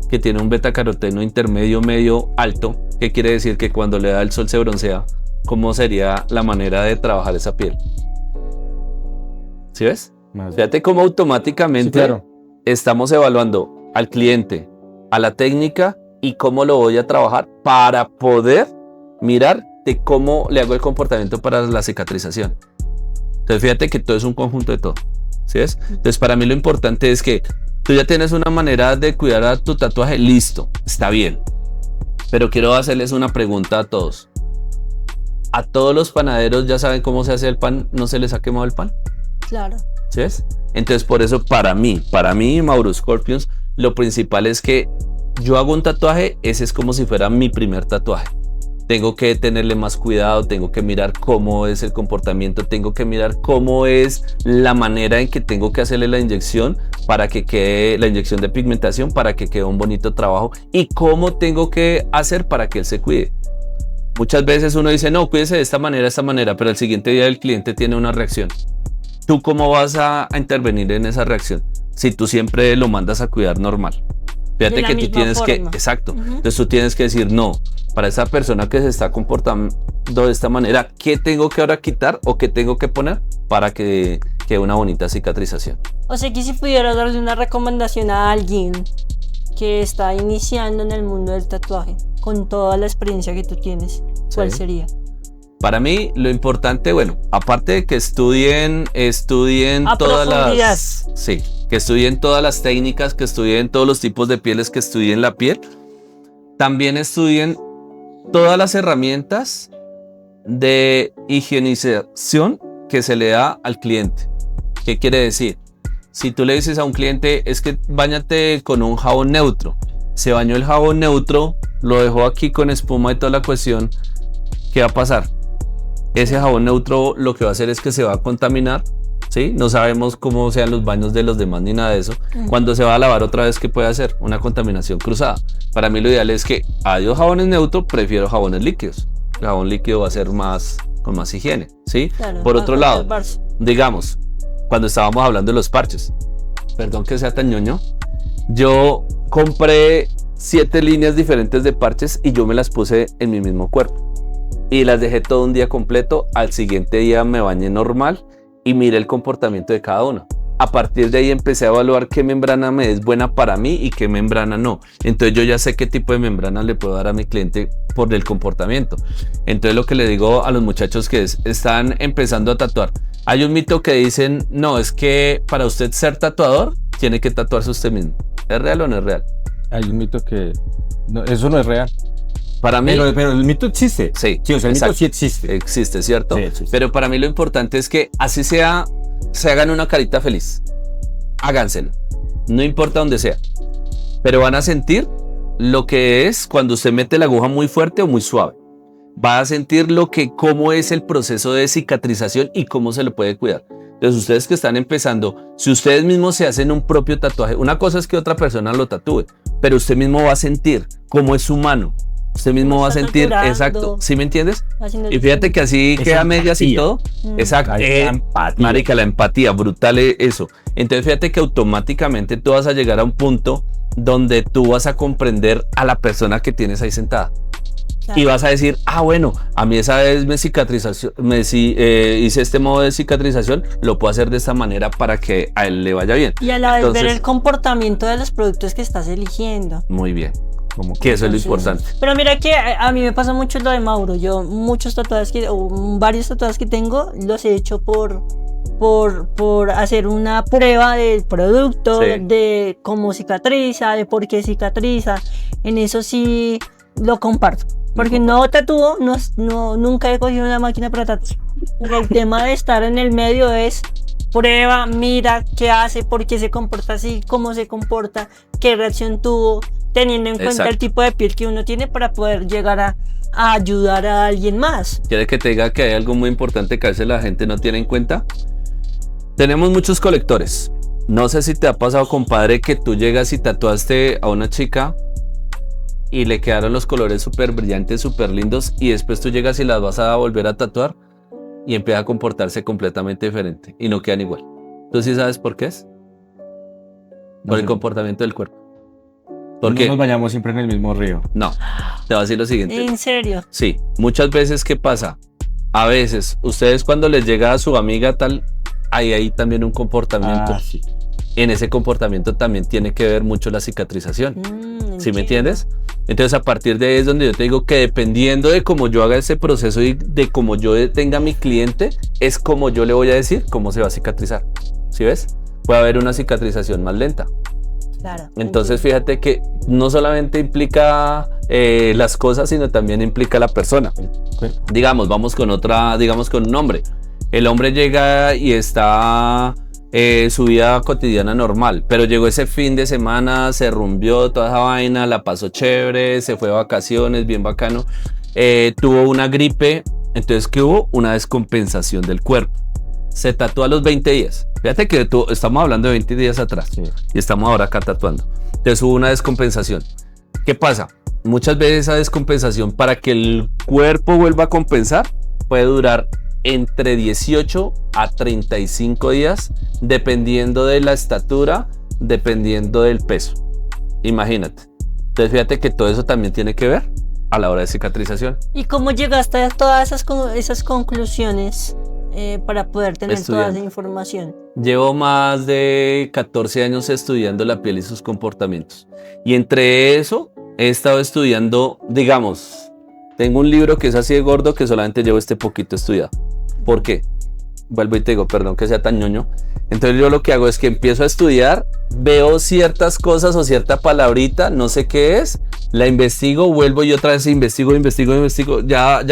que tiene un betacaroteno intermedio, medio, alto, ¿qué quiere decir? Que cuando le da el sol se broncea. ¿Cómo sería la manera de trabajar esa piel? ¿Sí ves? Más- Fíjate cómo automáticamente Sí, claro. estamos evaluando al cliente, a la técnica y cómo lo voy a trabajar para poder mirar de cómo le hago el comportamiento para la cicatrización. Entonces fíjate que todo es un conjunto de todo. ¿Sí ves? Entonces para mí lo importante es que tú ya tienes una manera de cuidar a tu tatuaje, listo, está bien. Pero quiero hacerles una pregunta a todos. ¿A todos los panaderos ya saben cómo se hace el pan? ¿No se les ha quemado el pan? Claro. ¿Sí ves? Entonces por eso para mí, Mauro Scorpions, lo principal es que yo hago un tatuaje, ese es como si fuera mi primer tatuaje. Tengo que tenerle más cuidado, tengo que mirar cómo es el comportamiento, tengo que mirar cómo es la manera en que tengo que hacerle la inyección para que quede la inyección de pigmentación, para que quede un bonito trabajo y cómo tengo que hacer para que él se cuide. Muchas veces uno dice, no, cuídese de esta manera, pero el siguiente día el cliente tiene una reacción. ¿Tú cómo vas a intervenir en esa reacción? Si tú siempre lo mandas a cuidar normal. Fíjate De la que tú misma tienes que, forma. exacto, Ujú. entonces tú tienes que decir, no, para esa persona que se está comportando de esta manera, ¿qué tengo que ahora quitar o qué tengo que poner para que quede una bonita cicatrización? O sea que si pudieras darle una recomendación a alguien que está iniciando en el mundo del tatuaje, con toda la experiencia que tú tienes, ¿cuál Sí. sería? Para mí lo importante, bueno, aparte de que estudien A todas profundidad. las, sí, que estudien todas las técnicas, que estudien todos los tipos de pieles, que estudien la piel, también estudien todas las herramientas de higienización que se le da al cliente. ¿Qué quiere decir? Si tú le dices a un cliente, es que báñate con un jabón neutro, se bañó el jabón neutro, lo dejó aquí con espuma y toda la cuestión, ¿qué va a pasar? Ese jabón neutro lo que va a hacer es que se va a contaminar, ¿sí? No sabemos cómo sean los baños de los demás ni nada de eso. Cuando se va a lavar otra vez, ¿qué puede hacer? Una contaminación cruzada. Para mí lo ideal es que adiós jabones neutros, prefiero jabones líquidos. El jabón líquido va a ser con más higiene, ¿sí? Claro, Por para otro lado, conservarse. digamos, cuando estábamos hablando de los parches, perdón que sea tan ñoño, yo compré 7 líneas diferentes de parches y yo me las puse en mi mismo cuerpo. Y las dejé todo un día completo, al siguiente día me bañé normal y miré el comportamiento de cada uno. A partir de ahí empecé a evaluar qué membrana me es buena para mí y qué membrana no. Entonces yo ya sé qué tipo de membrana le puedo dar a mi cliente por el comportamiento. Entonces lo que le digo a los muchachos que están empezando a tatuar, hay un mito que dicen, no, es que para usted ser tatuador, tiene que tatuarse usted mismo. ¿Es real o no es real? Hay un mito que... No, eso no es real. Para mí... Pero el mito existe. Sí, o sea, el exacto. mito sí existe. Existe, ¿cierto? Sí, existe. Pero para mí lo importante es que así sea, se hagan una carita feliz. Háganselo. No importa dónde sea. Pero van a sentir lo que es cuando usted mete la aguja muy fuerte o muy suave. Va a sentir cómo es el proceso de cicatrización y cómo se lo puede cuidar. Entonces, ustedes que están empezando, si ustedes mismos se hacen un propio tatuaje, una cosa es que otra persona lo tatúe, pero usted mismo va a sentir cómo es su mano. Usted mismo va a sentir, exacto, ¿sí me entiendes? Y fíjate que así Esa queda medias y todo. Exacto. Empatía. Marica, la empatía, brutal eso. Entonces fíjate que automáticamente tú vas a llegar a un punto donde tú vas a comprender a la persona que tienes ahí sentada. Claro. Y vas a decir, bueno, a mí esa vez hice este modo de cicatrización, lo puedo hacer de esta manera para que a él le vaya bien. Y a la vez ver el comportamiento de los productos que estás eligiendo. Muy bien. Que eso es lo importante. Pero mira que a mí me pasa mucho lo de Mauro. Yo varios tatuajes que tengo los he hecho por hacer una prueba del producto, sí, de cómo cicatriza, de por qué cicatriza. En eso sí lo comparto. Porque no tatúo, nunca he cogido una máquina para tatuar. El tema de estar en el medio es prueba, mira qué hace, por qué se comporta así, cómo se comporta, qué reacción tuvo, teniendo en cuenta el tipo de piel que uno tiene para poder llegar a ayudar a alguien más. ¿Quiere que te diga que hay algo muy importante que a veces la gente no tiene en cuenta? Tenemos muchos colectores. No sé si te ha pasado, compadre, que tú llegas y tatuaste a una chica y le quedaron los colores súper brillantes, súper lindos, y después tú llegas y las vas a volver a tatuar y empieza a comportarse completamente diferente y no quedan igual. ¿Tú sí sabes por qué es? Por el comportamiento del cuerpo. ¿Por qué? No nos bañamos siempre en el mismo río. No, te voy a decir lo siguiente. ¿En serio? Sí, muchas veces, ¿qué pasa? A veces, ustedes cuando les llega a su amiga tal, hay ahí también un comportamiento. Sí. En ese comportamiento también tiene que ver mucho la cicatrización. ¿Sí me entiendes? Entonces a partir de ahí es donde yo te digo que dependiendo de cómo yo haga ese proceso y de cómo yo tenga a mi cliente, es como yo le voy a decir cómo se va a cicatrizar. ¿Sí ves? Puede haber una cicatrización más lenta. Claro. Entonces fíjate que no solamente implica las cosas, sino también implica la persona. Digamos, vamos con un hombre. El hombre llega y está su vida cotidiana normal, pero llegó ese fin de semana, se rumbió toda esa vaina, la pasó chévere, se fue de vacaciones, bien bacano, tuvo una gripe, entonces ¿qué hubo? Una descompensación del cuerpo. Se tatuó a los 20 días. Fíjate que estamos hablando de 20 días atrás, sí, y estamos ahora acá tatuando. Entonces hubo una descompensación. ¿Qué pasa? Muchas veces esa descompensación, para que el cuerpo vuelva a compensar, puede durar entre 18 a 35 días, dependiendo de la estatura, dependiendo del peso. Imagínate. Entonces fíjate que todo eso también tiene que ver a la hora de cicatrización. ¿Y cómo llegaste a todas esas conclusiones para poder tener toda esa información? Llevo más de 14 años estudiando la piel y sus comportamientos. Y entre eso he estado estudiando, digamos, tengo un libro que es así de gordo que solamente llevo este poquito estudiado. ¿Por qué? Vuelvo y te digo, perdón que sea tan ñoño. Entonces yo lo que hago es que empiezo a estudiar, veo ciertas cosas o cierta palabrita, no sé qué es, la investigo, vuelvo y otra vez investigo, ya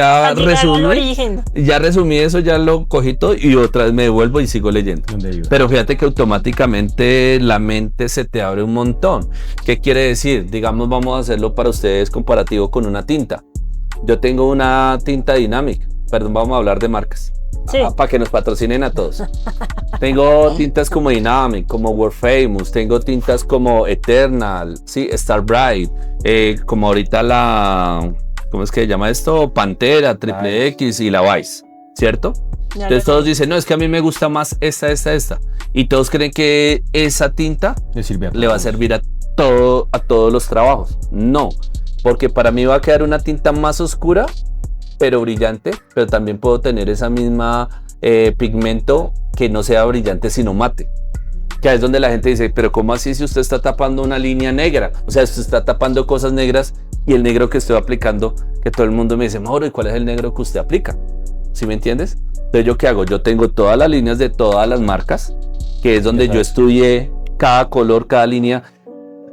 resumí eso, ya lo cogí todo y otra vez me devuelvo y sigo leyendo. Pero fíjate que automáticamente la mente se te abre un montón. ¿Qué quiere decir? Digamos, vamos a hacerlo para ustedes comparativo con una tinta. Yo tengo una tinta Dynamic, perdón, vamos a hablar de marcas. Sí. Para que nos patrocinen a todos. Tengo tintas como Dynamic, como World Famous, tengo tintas como Eternal, sí, Star Bright, como ahorita ¿cómo es que se llama esto? Pantera, Triple X y la Vice, ¿cierto? Entonces todos dicen, no, es que a mí me gusta más esta. Y todos creen que esa tinta le va a servir a todos los trabajos. No, porque para mí va a quedar una tinta más oscura, pero brillante, pero también puedo tener esa misma pigmento que no sea brillante sino mate, que es donde la gente dice, pero ¿cómo así si usted está tapando una línea negra? O sea, usted está tapando cosas negras y el negro que estoy aplicando, que todo el mundo me dice, Mauro, ¿y cuál es el negro que usted aplica? ¿Sí me entiendes? Entonces, ¿yo qué hago? Yo tengo todas las líneas de todas las marcas, que es donde yo estudié cada color, cada línea,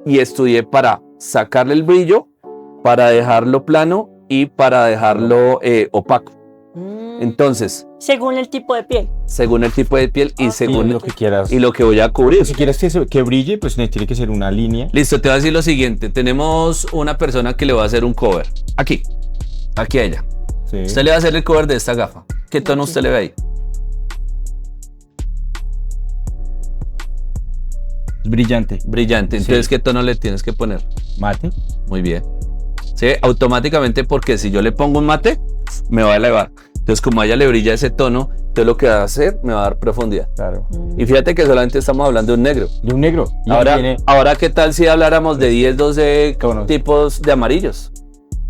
y estudié para sacarle el brillo, para dejarlo plano y para dejarlo opaco. Entonces, según el tipo de piel. según el tipo de piel y según lo que quieras. y lo que voy a cubrir. Pues si quieres que brille, pues tiene que ser una línea. Listo, te voy a decir lo siguiente. Tenemos una persona que le va a hacer un cover. Aquí a ella. Sí. Usted le va a hacer el cover de esta gafa. ¿Qué tono usted le ve ahí? Es brillante. Brillante. Entonces, Sí. ¿qué tono le tienes que poner? Mate. Muy bien. Sí, automáticamente, porque si yo le pongo un mate, me va a elevar. Entonces, como a ella le brilla ese tono, entonces lo que va a hacer, me va a dar profundidad. Claro. Y fíjate que solamente estamos hablando de un negro. De un negro. Y Ahora, ¿qué tal si habláramos de 10, 12 Tonos. tipos de amarillos?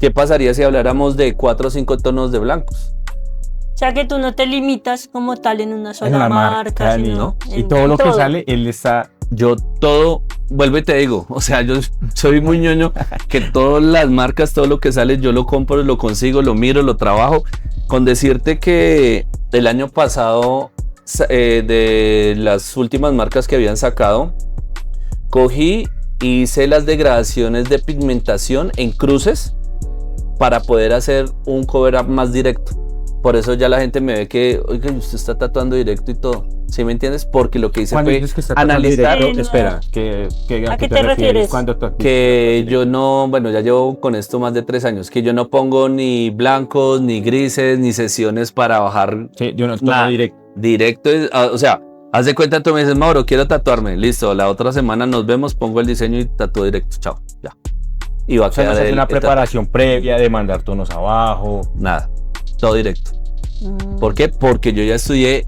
¿Qué pasaría si habláramos de 4 o 5 tonos de blancos? O sea que tú no te limitas como tal en una sola en la marca, marca, sino y en todo lo que sale, él está. Yo todo, vuelvo y te digo, o sea, yo soy muy ñoño, que todas las marcas, todo lo que sale, yo lo compro, lo consigo, lo miro, lo trabajo. Con decirte que el año pasado, de las últimas marcas que habían sacado, cogí y hice las degradaciones de pigmentación en cruces para poder hacer un cover up más directo. Por eso ya la gente me ve que, oiga, usted está tatuando directo y todo. ¿Sí me entiendes? Porque lo que hice Cuando fue dices que está analizar. directo, espera, ¿a qué te refieres? Cuando tú Que yo no, bueno, ya llevo con esto más de 3 años, que yo no pongo ni blancos, ni grises, ni sesiones para bajar. Sí, yo no tomo nada. directo. Directo, o sea, haz de cuenta, tú me dices, Mauro, quiero tatuarme. Listo, la otra semana nos vemos, pongo el diseño y tatúo directo. Chao, ya. Y va a O sea, no quedar se hace el una preparación previa de mandar tonos abajo. nada, todo directo. ¿Por qué? Porque yo ya estudié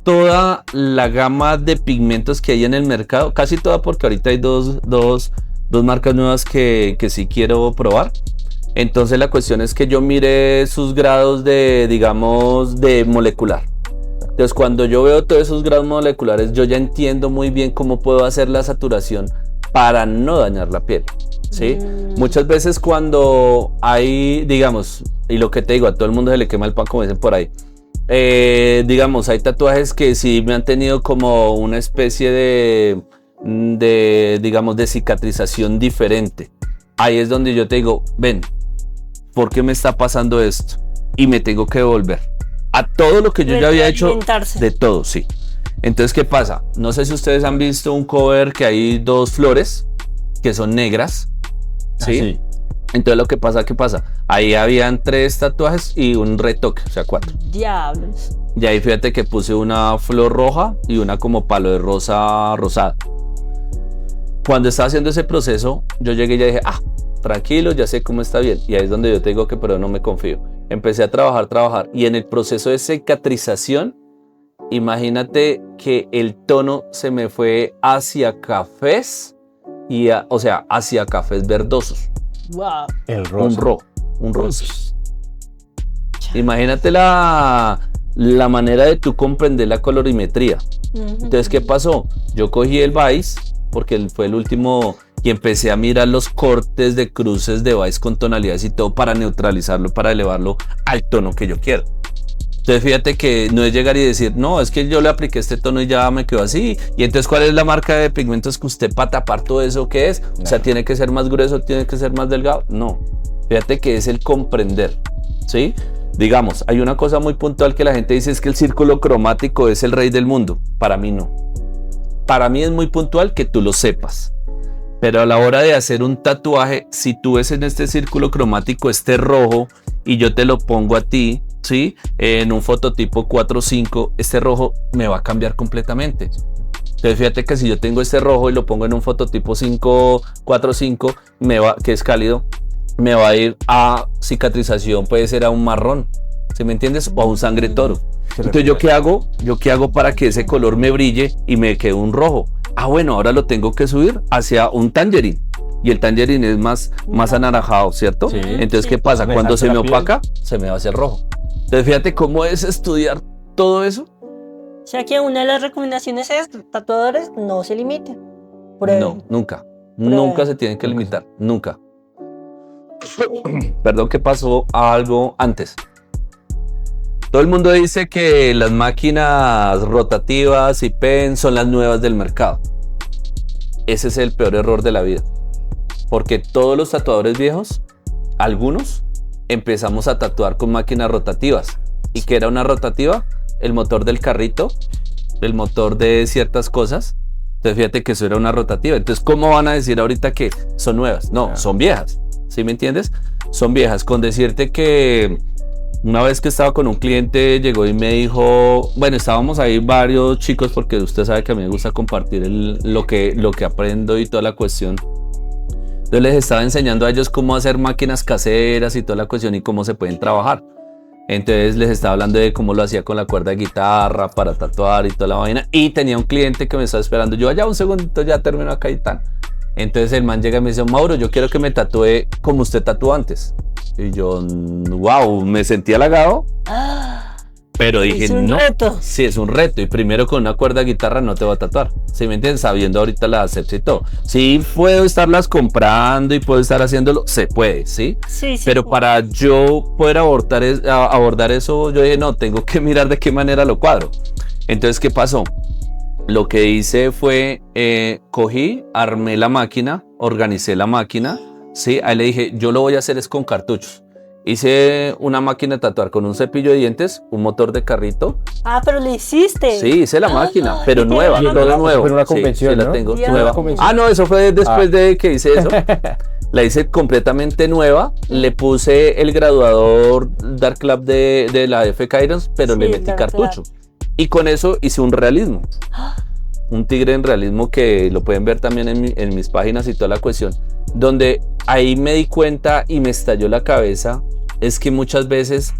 toda la gama de pigmentos que hay en el mercado, casi toda, porque ahorita hay dos marcas nuevas que sí quiero probar. Entonces la cuestión es que yo mire sus grados de, digamos, de molecular. Entonces cuando yo veo todos esos grados moleculares, yo ya entiendo muy bien cómo puedo hacer la saturación para no dañar la piel. ¿Sí? Muchas veces cuando hay, digamos, y lo que te digo, a todo el mundo se le quema el pan, como dicen por ahí. Digamos, hay tatuajes que sí me han tenido como una especie digamos, de cicatrización diferente. Ahí es donde yo te digo, ven, ¿por qué me está pasando esto? Y me tengo que volver a todo lo que yo ya había hecho, de todo, sí. Entonces, ¿qué pasa? No sé si ustedes han visto un cover que hay 2 flores que son negras, ¿sí? Sí. Entonces lo que pasa, ¿qué pasa? Ahí habían 3 tatuajes y un retoque, o sea, 4. Diablos. Y ahí fíjate que puse una flor roja y una como palo de rosa rosada. Cuando estaba haciendo ese proceso, yo llegué y ya dije, tranquilo, ya sé cómo está bien. Y ahí es donde yo te digo que pero no me confío. Empecé a trabajar y en el proceso de cicatrización, imagínate que el tono se me fue hacia cafés o sea, hacia cafés verdosos. Wow. El rosa. Un rosa. Imagínate la manera de tú comprender la colorimetría. Entonces, ¿qué pasó? Yo cogí el Vice, porque fue el último, y empecé a mirar los cortes de cruces de Vice con tonalidades y todo para neutralizarlo, para elevarlo al tono que yo quiero. Entonces fíjate que no es llegar y decir, no, es que yo le apliqué este tono y ya me quedó así. Y entonces, ¿cuál es la marca de pigmentos que usted para tapar todo eso qué es? O sea, ¿tiene que ser más grueso, tiene que ser más delgado? No. Fíjate que es el comprender, ¿sí? Digamos, hay una cosa muy puntual que la gente dice, es que el círculo cromático es el rey del mundo. Para mí no. Para mí es muy puntual que tú lo sepas. Pero a la hora de hacer un tatuaje, si tú ves en este círculo cromático este rojo y yo te lo pongo a ti, ¿sí? En un fototipo 4-5, este rojo me va a cambiar completamente. Entonces fíjate que si yo tengo este rojo y lo pongo en un fototipo 4-5, que es cálido, me va a ir a cicatrización, puede ser a un marrón, ¿sí me entiendes? O a un sangre toro. Entonces, ¿yo qué hago? ¿Yo qué hago para que ese color me brille y me quede un rojo? Bueno, ahora lo tengo que subir hacia un tangerine. Y el tangerine es más anaranjado, ¿cierto? Sí. Entonces, ¿qué pasa? Cuando se me opaca, se me va a hacer rojo. Entonces, fíjate cómo es estudiar todo eso. O sea que una de las recomendaciones es, tatuadores, no se limiten. No, nunca. Nunca se tienen que limitar. Nunca. perdón, que pasó algo antes. Todo el mundo dice que las máquinas rotativas y pen son las nuevas del mercado. Ese es el peor error de la vida. Porque todos los tatuadores viejos, algunos, empezamos a tatuar con máquinas rotativas. ¿Y qué era una rotativa? El motor del carrito, el motor de ciertas cosas. Entonces fíjate que eso era una rotativa. Entonces, ¿cómo van a decir ahorita que son nuevas? No, son viejas. ¿Sí me entiendes? Son viejas. Con decirte que una vez que estaba con un cliente, llegó y me dijo, bueno, estábamos ahí varios chicos, porque usted sabe que a mí me gusta compartir lo que aprendo y toda la cuestión. Entonces les estaba enseñando a ellos cómo hacer máquinas caseras y toda la cuestión y cómo se pueden trabajar. Entonces les estaba hablando de cómo lo hacía con la cuerda de guitarra para tatuar y toda la vaina. Y tenía un cliente que me estaba esperando. Yo, allá un segundito, ya termino acá y tal. Entonces el man llega y me dice, Mauro, yo quiero que me tatúe como usted tatuó antes. Y yo, wow, me sentí halagado. Pero dije, es un no, reto. sí, es un reto. Y primero con una cuerda de guitarra no te va a tatuar. ¿Sí me entiendes? Sabiendo ahorita las acepto y todo. Sí, puedo estarlas comprando y puedo estar haciéndolo. Se puede, ¿sí? Sí, sí. Pero para yo poder abordar eso, yo dije, no, tengo que mirar de qué manera lo cuadro. Entonces, ¿qué pasó? Lo que hice fue, cogí, armé la máquina, organicé la máquina, ¿sí? Ahí le dije, yo lo voy a hacer es con cartuchos. Hice una máquina de tatuar con un cepillo de dientes, un motor de carrito. Ah, pero le hiciste. Sí, hice la máquina, pero nueva, todo nuevo. Fue una convención, sí, ¿no? la tengo Ya. nueva. Ah, no, eso fue después de que hice eso. La hice completamente nueva. Le puse el graduador Dark Club de la FK Irons, pero Sí, le metí Dark cartucho. Y con eso hice un realismo. Un tigre en realismo que lo pueden ver también en mis páginas y toda la cuestión. Donde ahí me di cuenta y me estalló la cabeza. Es que muchas veces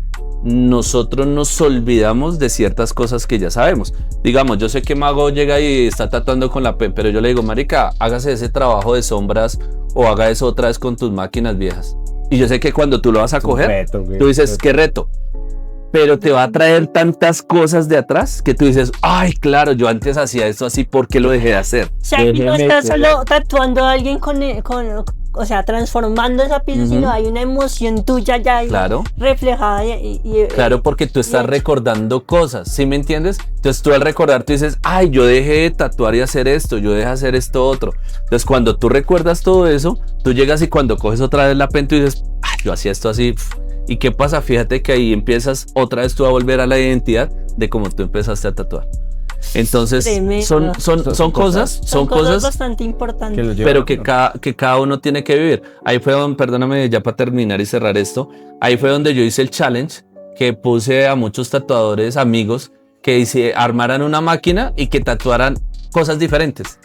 nosotros nos olvidamos de ciertas cosas que ya sabemos. Digamos, yo sé que Mago llega y está tatuando con la pen, pero yo le digo, marica, hágase ese trabajo de sombras o haga eso otra vez con tus máquinas viejas. Y yo sé que cuando tú lo vas a coger, reto, tú dices, qué reto. Pero te va a traer tantas cosas de atrás que tú dices, ay, claro, yo antes hacía esto así, ¿por qué lo dejé de hacer? O sea, aquí no estás solo tatuando a alguien o sea, transformando esa pieza, sino hay una emoción tuya ya ahí Claro. reflejada. Claro, porque tú estás bien. recordando cosas, ¿sí me entiendes? Entonces tú al recordar, tú dices, ay, yo dejé de tatuar y hacer esto, yo dejé de hacer esto otro. Entonces cuando tú recuerdas todo eso, tú llegas y cuando coges otra vez la pen, tú dices, ay, yo hacía esto así. ¿Y qué pasa? Fíjate que ahí empiezas otra vez tú a volver a la identidad de cómo tú empezaste a tatuar. Entonces Tremendo. son cosas bastante importantes. pero que cada uno tiene que vivir. Ahí fue donde, perdóname ya para terminar y cerrar esto, ahí fue donde yo hice el challenge que puse a muchos tatuadores amigos que armaran una máquina y que tatuaran cosas diferentes.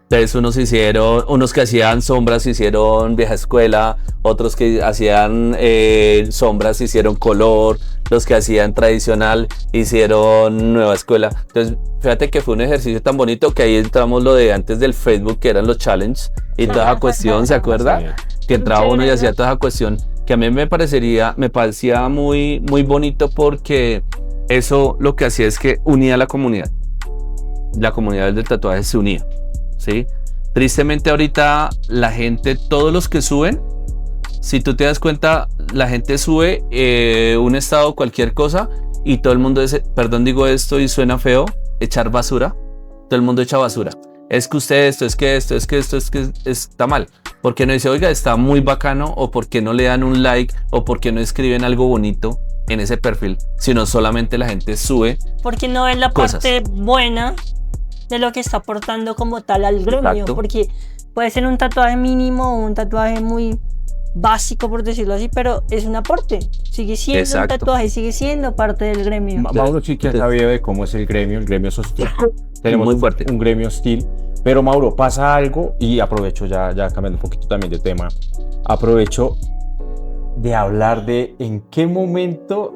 Entonces unos que hacían sombras hicieron vieja escuela, otros que hacían sombras hicieron color, los que hacían tradicional hicieron nueva escuela. Entonces fíjate que fue un ejercicio tan bonito que ahí entramos lo de antes del Facebook, que eran los challenges y toda esa cuestión, ¿se acuerda? Que entraba uno y hacía toda esa cuestión, que a mí me parecía muy, muy bonito, porque eso lo que hacía es que unía a la comunidad. La comunidad del tatuaje se unía. ¿Sí? Tristemente ahorita la gente, todos los que suben, si tú te das cuenta, la gente sube un estado, cualquier cosa, y todo el mundo dice, perdón digo esto y suena feo, echar basura. Todo el mundo echa basura. Es que usted esto está mal. ¿Por qué no dice, oiga, está muy bacano? O ¿por qué no le dan un like? O ¿por qué no escriben algo bonito en ese perfil? Sino solamente la gente sube. Porque no ven la cosas. parte buena de lo que está aportando como tal al gremio. Exacto. Porque puede ser un tatuaje mínimo o un tatuaje muy básico, por decirlo así, pero es un aporte. Sigue siendo Exacto. un tatuaje, sigue siendo parte del gremio. Mauro sí que ha sabido de cómo es el gremio es hostil. Tenemos Muy fuerte. un gremio hostil, pero Mauro, pasa algo y aprovecho ya cambiando un poquito también de tema, aprovecho de hablar de en qué momento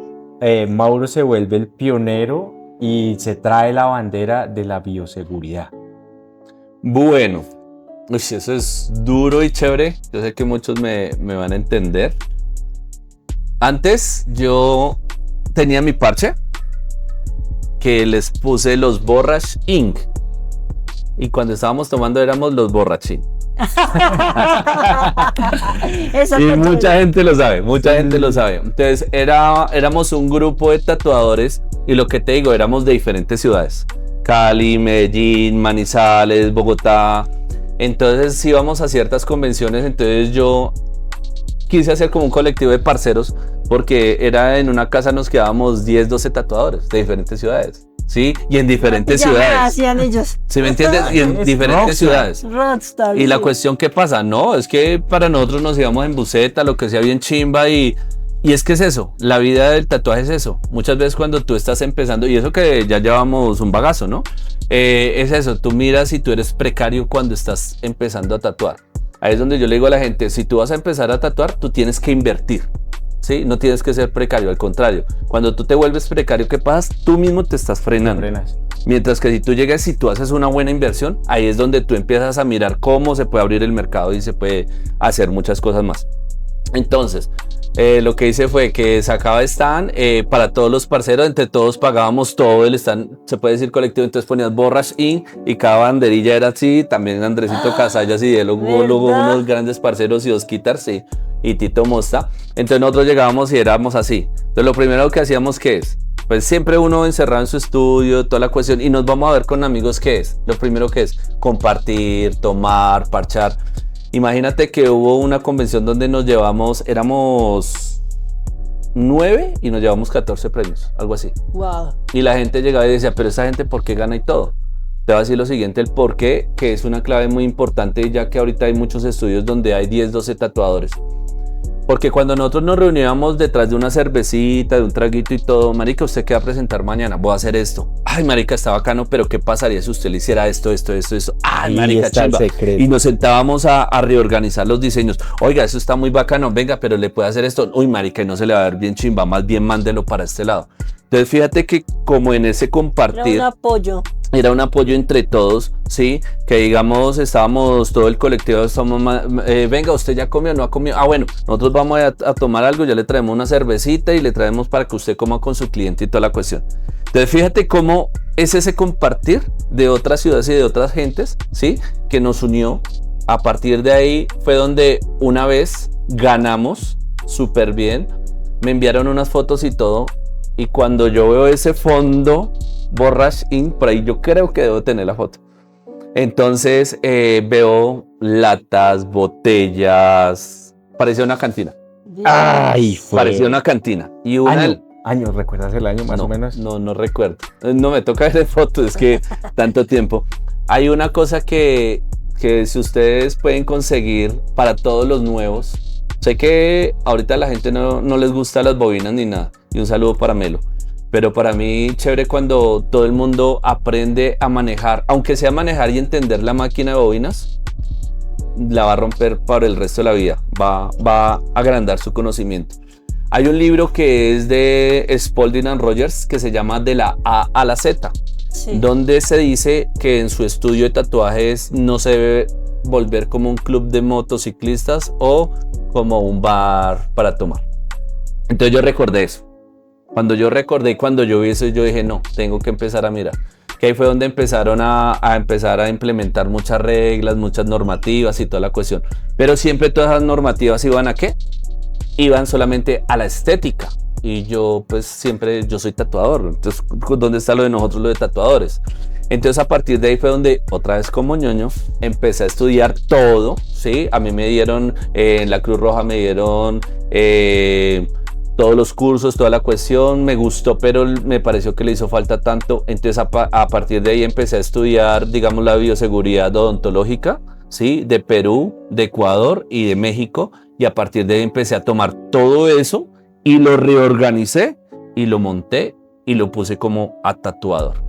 Mauro se vuelve el pionero y se trae la bandera de la bioseguridad. Bueno, eso es duro y chévere. Yo sé que muchos me van a entender. Antes yo tenía mi parche que les puse los Borrach Inc. Y cuando estábamos tomando éramos los borrachín. Esa Y fue mucha gente lo sabe, mucha gente lo sabe. Entonces éramos un grupo de tatuadores y lo que te digo, éramos de diferentes ciudades. Cali, Medellín, Manizales, Bogotá. Entonces íbamos a ciertas convenciones, entonces yo quise hacer como un colectivo de parceros porque era en una casa nos quedábamos 10, 12 tatuadores de diferentes ciudades. ¿Sí? Y en diferentes Ya me ciudades. hacían ellos. ¿Sí me entiendes? Y en Es diferentes rockstar. ciudades. Rockstar. Y la sí. cuestión, ¿qué pasa? No, es que para nosotros nos íbamos en buseta, lo que sea bien chimba y es que es eso, la vida del tatuaje es eso. Muchas veces cuando tú estás empezando, y eso que ya llevamos un bagazo, ¿no? Es eso, tú miras y tú eres precario cuando estás empezando a tatuar. Ahí es donde yo le digo a la gente, si tú vas a empezar a tatuar, tú tienes que invertir. ¿Sí? No tienes que ser precario, al contrario. Cuando tú te vuelves precario, ¿qué pasa? Tú mismo te estás frenando. Frenas. Mientras que si tú llegas y tú haces una buena inversión, ahí es donde tú empiezas a mirar cómo se puede abrir el mercado y se puede hacer muchas cosas más. Entonces, lo que hice fue que sacaba stand para todos los parceros, entre todos pagábamos todo el stand, se puede decir colectivo, entonces ponías Borrash Inc. y cada banderilla era así, también Andresito Casallas y luego ¿verdad? unos grandes parceros y Osquitar, sí, y Tito Mosta. Entonces nosotros llegábamos y éramos así. Entonces lo primero que hacíamos, ¿qué es? Pues siempre uno encerrado en su estudio, toda la cuestión, y nos vamos a ver con amigos, ¿qué es? Lo primero que es compartir, tomar, parchar. Imagínate que hubo una convención donde nos llevamos, éramos 9 y nos llevamos 14 premios, algo así. Wow. Y la gente llegaba y decía, pero esa gente, ¿por qué gana y todo? Te voy a decir lo siguiente, el por qué, que es una clave muy importante, ya que ahorita hay muchos estudios donde hay 10, 12 tatuadores. Porque cuando nosotros nos reuníamos detrás de una cervecita, de un traguito y todo, marica, ¿usted qué va a presentar mañana? Voy a hacer esto. Ay, marica, está bacano, pero ¿qué pasaría si usted le hiciera esto? Ay, Ahí marica, está el chimba. secreto. Y nos sentábamos a reorganizar los diseños. Oiga, eso está muy bacano, venga, pero le puede hacer esto. Uy, marica, y no se le va a ver bien chimba, más bien mándelo para este lado. Entonces, fíjate que como en ese Era compartir un apoyo. era un apoyo entre todos, ¿sí? Que digamos, estábamos todo el colectivo, venga, ¿usted ya comió o no ha comido? Ah, bueno, nosotros vamos a tomar algo, ya le traemos una cervecita y le traemos para que usted coma con su cliente y toda la cuestión. Entonces, fíjate cómo es ese compartir de otras ciudades y de otras gentes, ¿sí? Que nos unió. A partir de ahí fue donde una vez ganamos súper bien, me enviaron unas fotos y todo, y cuando yo veo ese fondo Borrash Inc., por ahí yo creo que debo tener la foto. Entonces veo latas, botellas, parecía una cantina. Ay, fue. Parecía una cantina. Y una Año, ¿recuerdas el año más no, o menos? No recuerdo. No me toca ver fotos, es que tanto tiempo. Hay una cosa que si ustedes pueden conseguir para todos los nuevos. Sé que ahorita a la gente no les gusta las bobinas ni nada. Y un saludo para Melo. Pero para mí, chévere cuando todo el mundo aprende a manejar, aunque sea manejar y entender la máquina de bobinas, la va a romper para el resto de la vida. Va a agrandar su conocimiento. Hay un libro que es de Spalding and Rogers que se llama De la A a la Z, Sí. donde se dice que en su estudio de tatuajes no se debe volver como un club de motociclistas o como un bar para tomar. Entonces yo recordé eso. Cuando yo vi eso, yo dije, no, tengo que empezar a mirar. Que ahí fue donde empezaron a empezar a implementar muchas reglas, muchas normativas y toda la cuestión. Pero siempre todas esas normativas iban ¿a qué? Iban solamente a la estética. Y yo, pues siempre, yo soy tatuador. Entonces, ¿dónde está lo de nosotros, lo de tatuadores? Entonces, a partir de ahí fue donde, otra vez como ñoño, empecé a estudiar todo, ¿sí? A mí me dieron, en la Cruz Roja me dieron todos los cursos, toda la cuestión. Me gustó, pero me pareció que le hizo falta tanto. Entonces, a partir de ahí empecé a estudiar, digamos, la bioseguridad odontológica, ¿sí? De Perú, de Ecuador y de México. Y a partir de ahí empecé a tomar todo eso y lo reorganicé y lo monté y lo puse como a tatuador,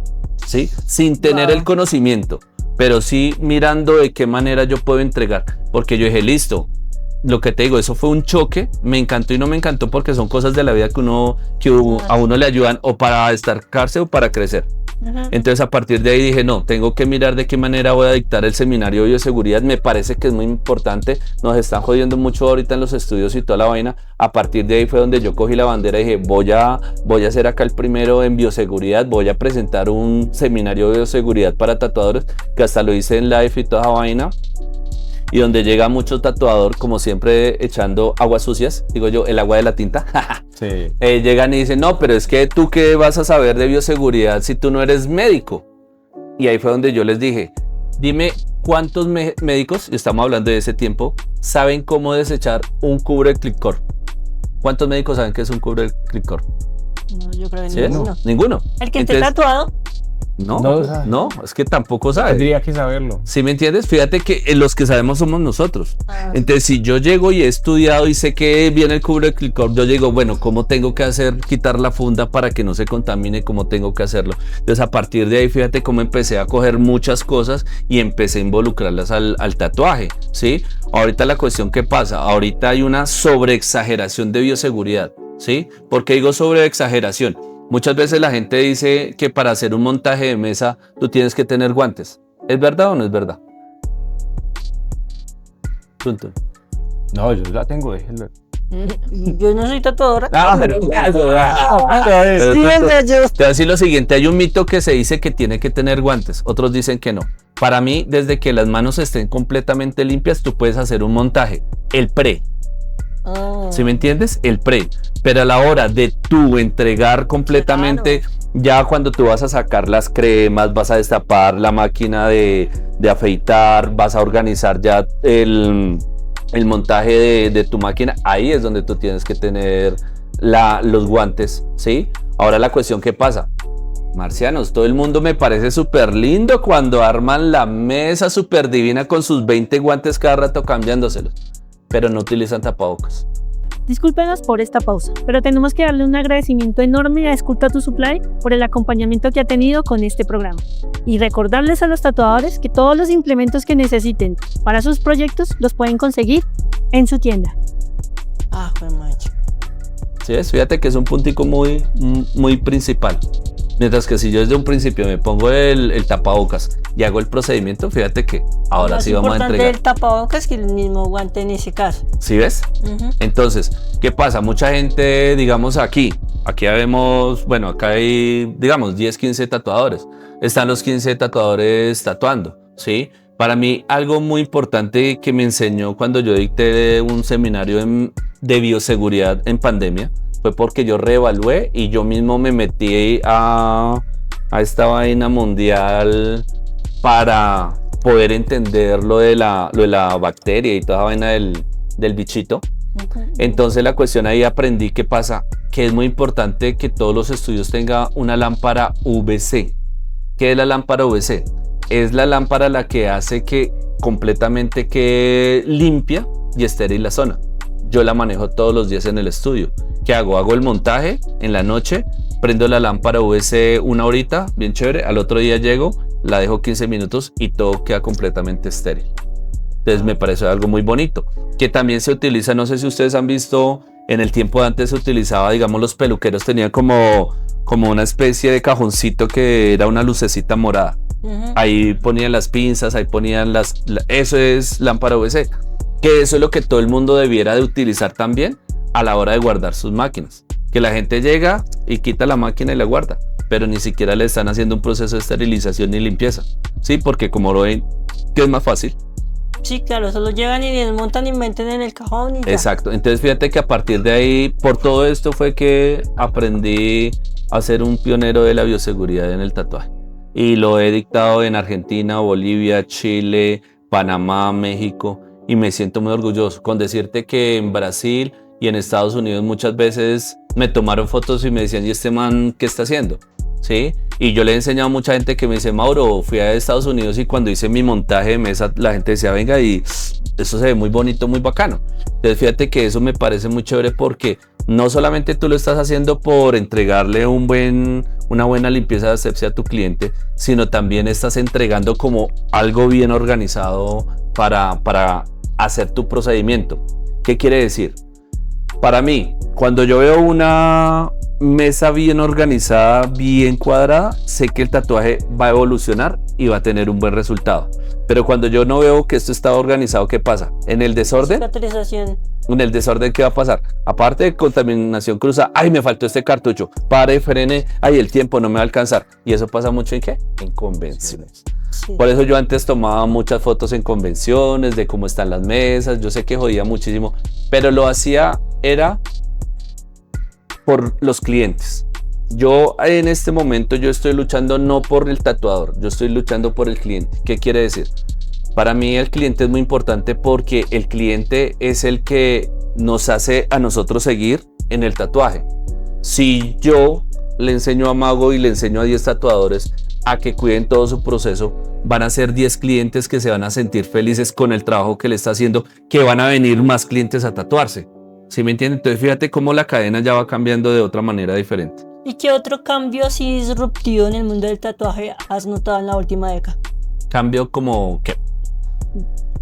¿sí? Sin tener el conocimiento, pero sí mirando de qué manera yo puedo entregar, porque yo dije, listo, lo que te digo, eso fue un choque, me encantó y no me encantó porque son cosas de la vida que a uno le ayudan o para estancarse o para crecer. Entonces a partir de ahí dije, no, tengo que mirar de qué manera voy a dictar el seminario de bioseguridad, me parece que es muy importante, nos están jodiendo mucho ahorita en los estudios y toda la vaina. A partir de ahí fue donde yo cogí la bandera y dije, voy a ser acá el primero en bioseguridad, voy a presentar un seminario de bioseguridad para tatuadores, que hasta lo hice en live y toda la vaina. y donde llega mucho tatuador, como siempre echando aguas sucias, digo yo, el agua de la tinta. Sí. Llegan y dicen, no, pero es que tú qué vas a saber de bioseguridad si tú no eres médico. Y ahí fue donde yo les dije, dime cuántos médicos, y estamos hablando de ese tiempo, saben cómo desechar un cubre Clipcore. ¿Cuántos médicos saben qué es un cubre Clipcore? No, yo creo que ¿Sí? ninguno. Ninguno. El que esté tatuado. No, es que tampoco sabe. Tendría que saberlo. ¿Sí me entiendes? Fíjate que los que sabemos somos nosotros. Ah. Entonces, si yo llego y he estudiado y sé que viene el cubre Clipcore, yo digo, bueno, ¿cómo tengo que hacer? Quitar la funda para que no se contamine, ¿cómo tengo que hacerlo? Entonces, a partir de ahí, fíjate cómo empecé a coger muchas cosas y empecé a involucrarlas al tatuaje, ¿sí? Ahorita la cuestión que pasa, ahorita hay una sobreexageración de bioseguridad, ¿sí? ¿Por qué digo sobreexageración? Muchas veces la gente dice que para hacer un montaje de mesa tú tienes que tener guantes. ¿Es verdad o no es verdad? Punto. No, yo la tengo, déjenlo. Yo no soy tatuadora. Pero Sí, tú- yo. Te voy a decir lo siguiente, hay un mito que se dice que tiene que tener guantes, otros dicen que no. Para mí, desde que las manos estén completamente limpias, tú puedes hacer un montaje, el pre. ¿Sí me entiendes? El pre. Pero a la hora de tú entregar completamente, ya cuando tú vas a sacar las cremas, vas a destapar la máquina de afeitar, vas a organizar ya el montaje de tu máquina, ahí es donde tú tienes que tener los guantes, ¿sí? Ahora la cuestión, ¿qué pasa? Marcianos, todo el mundo me parece súper lindo cuando arman la mesa súper divina con sus 20 guantes cada rato cambiándoselos, pero no utilizan tapabocas. Discúlpenos por esta pausa, pero tenemos que darle un agradecimiento enorme a Sculpta to Supply por el acompañamiento que ha tenido con este programa. Y recordarles a los tatuadores que todos los implementos que necesiten para sus proyectos los pueden conseguir en su tienda. Ah, fue macho. ¿Sí ves? Fíjate que es un puntico muy, muy principal. Mientras que si yo desde un principio me pongo el tapabocas y hago el procedimiento, fíjate que ahora sí vamos a Más entregar. importante el tapabocas que el mismo guante en ese caso. ¿Sí ves? Entonces, ¿qué pasa? Mucha gente, digamos aquí ya vemos, bueno, acá hay, digamos, 10, 15 tatuadores. Están los 15 tatuadores tatuando, ¿sí? Para mí, algo muy importante que me enseñó cuando yo dicté un seminario de bioseguridad en pandemia fue porque yo reevalué y yo mismo me metí a esta vaina mundial para poder entender lo de la bacteria y toda la vaina del bichito. Entonces la cuestión ahí aprendí qué pasa, que es muy importante que todos los estudios tengan una lámpara UVC. ¿Qué es la lámpara UVC? Es la lámpara la que hace que completamente quede limpia y estéril la zona. Yo la manejo todos los días en el estudio. ¿Qué hago? Hago el montaje en la noche, prendo la lámpara UVC una horita, bien chévere, al otro día llego, la dejo 15 minutos y todo queda completamente estéril. Entonces me parece algo muy bonito, que también se utiliza, no sé si ustedes han visto, en el tiempo de antes se utilizaba, digamos, los peluqueros tenían como una especie de cajoncito que era una lucecita morada. Ahí ponían las pinzas, ahí ponían eso es lámpara UVC, que eso es lo que todo el mundo debiera de utilizar también a la hora de guardar sus máquinas, que la gente llega y quita la máquina y la guarda, pero ni siquiera le están haciendo un proceso de esterilización ni limpieza, ¿sí? Porque como lo ven, que es más fácil. Sí, claro, solo llegan y desmontan y meten en el cajón y ya. Exacto, entonces fíjate que a partir de ahí, por todo esto fue que aprendí a ser un pionero de la bioseguridad en el tatuaje. Y lo he dictado en Argentina, Bolivia, Chile, Panamá, México, y me siento muy orgulloso con decirte que en Brasil y en Estados Unidos muchas veces me tomaron fotos y me decían, ¿y este man qué está haciendo? ¿Sí? Y yo le he enseñado a mucha gente que me dice, Mauro, fui a Estados Unidos y cuando hice mi montaje de mesa, la gente decía, venga, y eso se ve muy bonito, muy bacano. Entonces fíjate que eso me parece muy chévere porque no solamente tú lo estás haciendo por entregarle una buena limpieza de asepsia a tu cliente, sino también estás entregando como algo bien organizado para hacer tu procedimiento. ¿Qué quiere decir? Para mí, cuando yo veo una mesa bien organizada, bien cuadrada, sé que el tatuaje va a evolucionar y va a tener un buen resultado. Pero cuando yo no veo que esto está organizado, ¿qué pasa? En el desorden, Cicatrización. ¿qué va a pasar? Aparte de contaminación cruzada, ay, me faltó este cartucho, pare, frene, ay, el tiempo no me va a alcanzar. ¿Y eso pasa mucho en qué? En convenciones. Sí. Por eso yo antes tomaba muchas fotos en convenciones, de cómo están las mesas, yo sé que jodía muchísimo, pero lo hacía era por los clientes. Yo en este momento yo estoy luchando no por el tatuador, yo estoy luchando por el cliente. ¿Qué quiere decir? Para mí el cliente es muy importante porque el cliente es el que nos hace a nosotros seguir en el tatuaje. Si yo le enseño a Mago y le enseño a 10 tatuadores a que cuiden todo su proceso, van a ser 10 clientes que se van a sentir felices con el trabajo que le está haciendo, que van a venir más clientes a tatuarse. ¿Sí me entienden? Entonces fíjate cómo la cadena ya va cambiando de otra manera diferente. ¿Y qué otro cambio así disruptivo en el mundo del tatuaje has notado en la última década? Cambio como que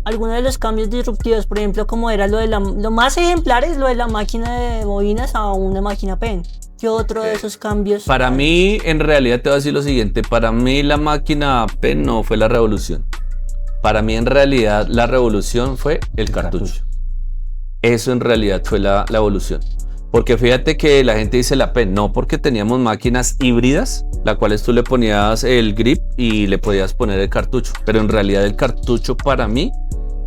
Algunos de los cambios disruptivos, por ejemplo, como era lo más ejemplar es lo de la máquina de bobinas a una máquina pen. ¿Qué otro de esos cambios? para mí, en realidad te voy a decir lo siguiente, para mí la máquina pen no fue la revolución. Para mí en realidad la revolución fue el cartucho. Eso en realidad fue la evolución. Porque fíjate que la gente dice la pen, no, porque teníamos máquinas híbridas, las cuales tú le ponías el grip y le podías poner el cartucho. Pero en realidad el cartucho para mí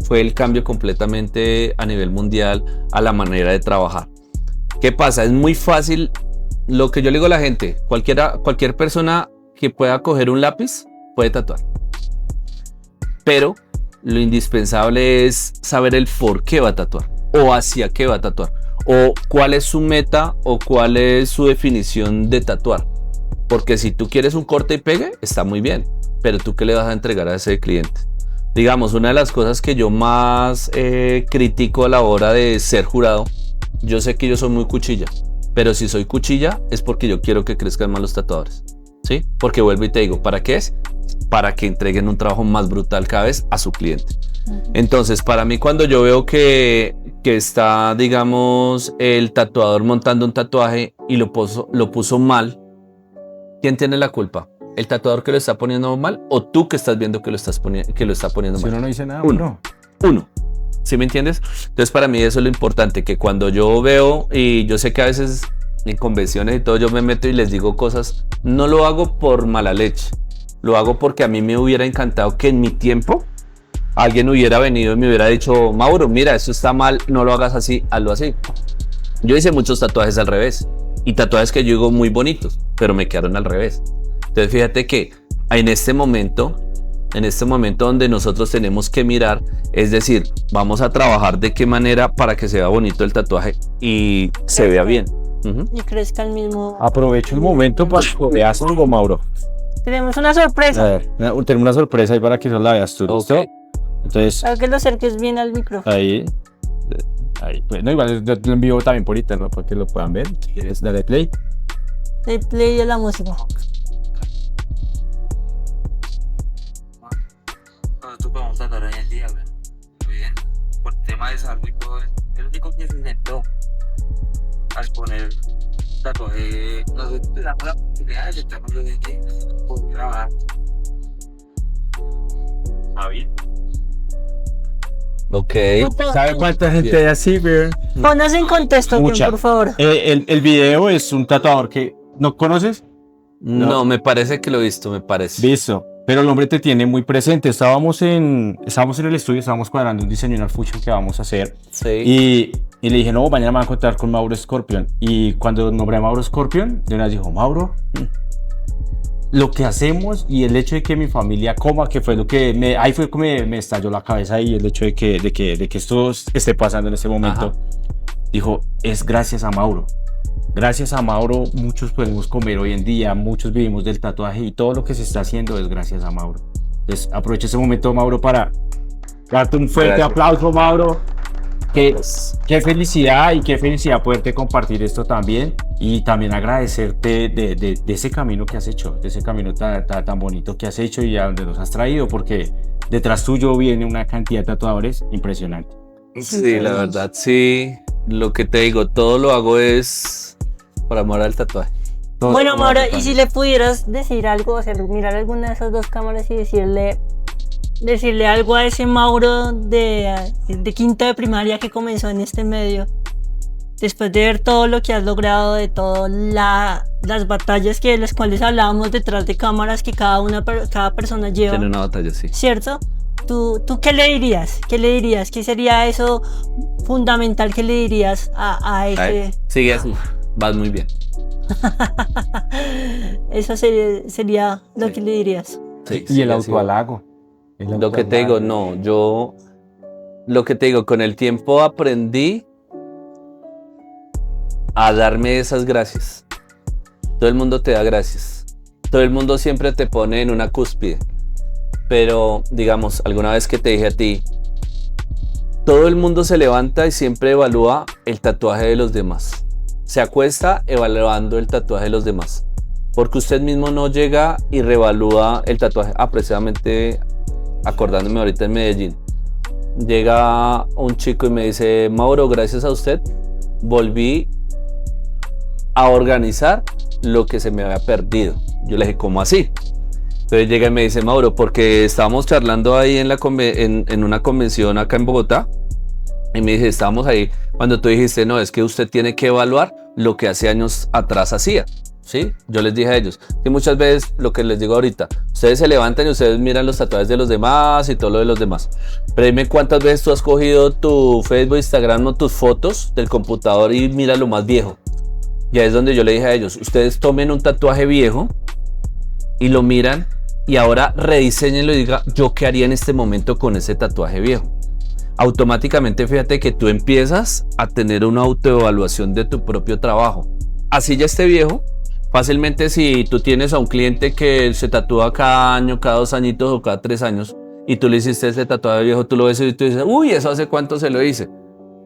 fue el cambio completamente a nivel mundial a la manera de trabajar. ¿Qué pasa? Es muy fácil, lo que yo le digo a la gente, cualquier persona que pueda coger un lápiz puede tatuar. Pero lo indispensable es saber el por qué va a tatuar o hacia qué va a tatuar. O cuál es su meta o cuál es su definición de tatuar. Porque si tú quieres un corte y pegue, está muy bien, pero tú qué le vas a entregar a ese cliente. Digamos, una de las cosas que yo más critico a la hora de ser jurado, yo sé que yo soy muy cuchilla, pero si soy cuchilla es porque yo quiero que crezcan más los tatuadores, ¿sí? Porque vuelvo y te digo, ¿para qué es? Para que entreguen un trabajo más brutal cada vez a su cliente. Entonces, para mí cuando yo veo que está, digamos, el tatuador montando un tatuaje y lo puso mal, ¿quién tiene la culpa? ¿El tatuador que lo está poniendo mal o tú que estás viendo que lo está poniendo Si mal? uno no dice nada, Uno. ¿Sí me entiendes? Entonces para mí eso es lo importante, que cuando yo veo, y yo sé que a veces en convenciones y todo yo me meto y les digo cosas, no lo hago por mala leche, lo hago porque a mí me hubiera encantado que en mi tiempo alguien hubiera venido y me hubiera dicho, Mauro, mira, esto está mal, no lo hagas así, hazlo así. Yo hice muchos tatuajes al revés y tatuajes que yo digo muy bonitos, pero me quedaron al revés. Entonces fíjate que en este momento donde nosotros tenemos que mirar, es decir, vamos a trabajar de qué manera para que se vea bonito el tatuaje y se vea bien. Y crezca el mismo. Aprovecho el momento para que veas algo, Mauro. Tenemos una sorpresa. A ver, tenemos una sorpresa ahí para que solo la veas tú, ¿listo? Ok. Entonces, Para que lo acerques bien al micrófono. ahí. Pues, no, igual yo lo envío también por internet para que lo puedan ver. Si quieres, dale play. El play de la música. Nosotros podemos tratar hoy en día, güey. Muy bien. Por tema de salud y todo, el único que se intentó al poner tatuaje, nosotros le damos la posibilidad de echarnos de que por grabar. Javi. Ok. ¿Sabe cuánta gente hay así, güey? Ponas en contexto, Mucha. por favor. El video es un tatuador que no conoces, No, me parece que lo he visto, me parece. visto, pero el hombre te tiene muy presente. Estábamos en el estudio, estábamos cuadrando un diseño en Fusion que vamos a hacer. Sí. Y le dije, no, mañana me van a encontrar con Mauro Scorpion. Y cuando nombré a Mauro Scorpion, de una vez dijo, Mauro, lo que hacemos y el hecho de que mi familia coma, que fue lo que ahí fue como me estalló la cabeza, y el hecho de que esto esté pasando en este momento. Ajá. Dijo, es gracias a Mauro. Gracias a Mauro muchos podemos comer hoy en día, muchos vivimos del tatuaje y todo lo que se está haciendo es gracias a Mauro. Entonces aprovecho ese momento, Mauro, para darte un fuerte Gracias. aplauso, Mauro. Qué felicidad y qué felicidad poderte compartir esto también, y también agradecerte de ese camino que has hecho, de ese camino tan bonito que has hecho y a donde nos has traído, porque detrás tuyo viene una cantidad de tatuadores impresionante. Sí, la verdad, sí. Lo que te digo, todo lo hago es por amor al tatuaje. Todo Bueno, como Mauro, tatuaje. y si le pudieras decir algo, o sea, mirar alguna de esas dos cámaras y decirle decirle algo a ese Mauro de quinto de primaria que comenzó en este medio. Después de ver todo lo que has logrado, de todas las batallas de las cuales hablábamos detrás de cámaras que cada persona lleva. Tiene una batalla, sí. ¿Cierto? ¿Tú qué le dirías? ¿Qué le dirías? ¿Qué sería eso fundamental que le dirías a ese? Sigue así, vas muy bien. Eso sería lo que le dirías. Sí, Y el así. autohalago. Lo que te digo, no, lo que te digo, con el tiempo aprendí a darme esas gracias. Todo el mundo te da gracias. Todo el mundo siempre te pone en una cúspide. Pero, digamos, alguna vez que te dije a ti, todo el mundo se levanta y siempre evalúa el tatuaje de los demás. Se acuesta evaluando el tatuaje de los demás. Porque usted mismo no llega y reevalúa el tatuaje. Precisamente acordándome ahorita en Medellín. Llega un chico y me dice, Mauro, gracias a usted, volví a organizar lo que se me había perdido. Yo le dije, ¿cómo así? Entonces llega y me dice, Mauro, porque estábamos charlando ahí en una convención acá en Bogotá, y me dice, estábamos ahí cuando tú dijiste, no, es que usted tiene que evaluar lo que hace años atrás hacía, ¿sí? Yo les dije a ellos, que muchas veces lo que les digo ahorita, ustedes se levantan y ustedes miran los tatuajes de los demás y todo lo de los demás, pero dime cuántas veces tú has cogido tu Facebook, Instagram o tus fotos del computador y mira lo más viejo. Y ahí es donde yo le dije a ellos, ustedes tomen un tatuaje viejo y lo miran y ahora rediseñenlo y digan, yo qué haría en este momento con ese tatuaje viejo. Automáticamente fíjate que tú empiezas a tener una autoevaluación de tu propio trabajo. Así ya esté viejo, fácilmente si tú tienes a un cliente que se tatúa cada año, cada 2 añitos o cada 3 años y tú le hiciste ese tatuaje viejo, tú lo ves y tú dices, uy, ¿eso hace cuánto se lo hice?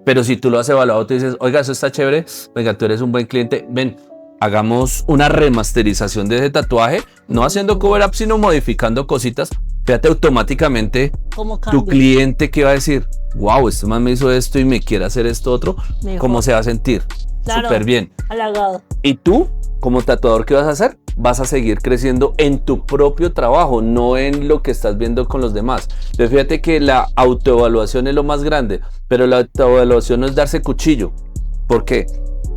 Pero si tú lo has evaluado, tú dices, oiga, eso está chévere, venga, tú eres un buen cliente, ven, hagamos una remasterización de ese tatuaje, no haciendo cover up, sino modificando cositas. Fíjate automáticamente ¿Cómo tu cambia? cliente que va a decir, wow, este man me hizo esto y me quiere hacer esto otro, Mejor. ¿cómo se va a sentir? Claro. Súper bien. Halagado. Y tú, como tatuador, ¿qué vas a hacer? Vas a seguir creciendo en tu propio trabajo, no en lo que estás viendo con los demás. Entonces fíjate que la autoevaluación es lo más grande, pero la autoevaluación no es darse cuchillo. ¿Por qué?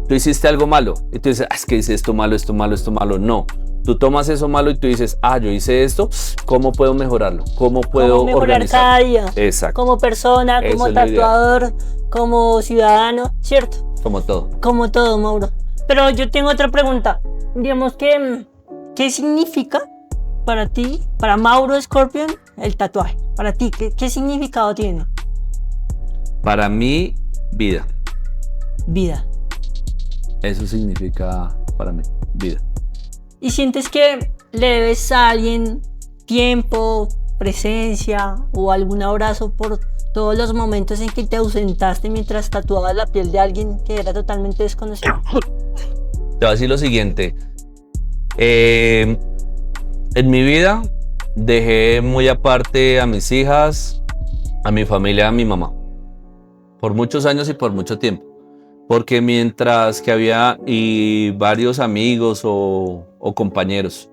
Tú hiciste algo malo y tú dices, es que hice esto malo, esto malo, esto malo. No, tú tomas eso malo y tú dices, yo hice esto, ¿cómo puedo mejorarlo? ¿Cómo puedo Cómo mejorar organizarlo? cada día. Exacto, Como persona, Eso como es lo ideal. tatuador, como ciudadano, ¿cierto? como todo. Como todo, Mauro. Pero yo tengo otra pregunta. Digamos que, ¿qué significa para ti, para Mauro Scorpion, el tatuaje? Para ti, ¿qué significado tiene? Para mí, vida. Vida. Eso significa para mí, vida. ¿Y sientes que le debes a alguien tiempo, presencia o algún abrazo por todos los momentos en que te ausentaste mientras tatuabas la piel de alguien que era totalmente desconocido? Te voy a decir lo siguiente. En mi vida dejé muy aparte a mis hijas, a mi familia, a mi mamá. Por muchos años y por mucho tiempo. Porque mientras que había y varios amigos o compañeros,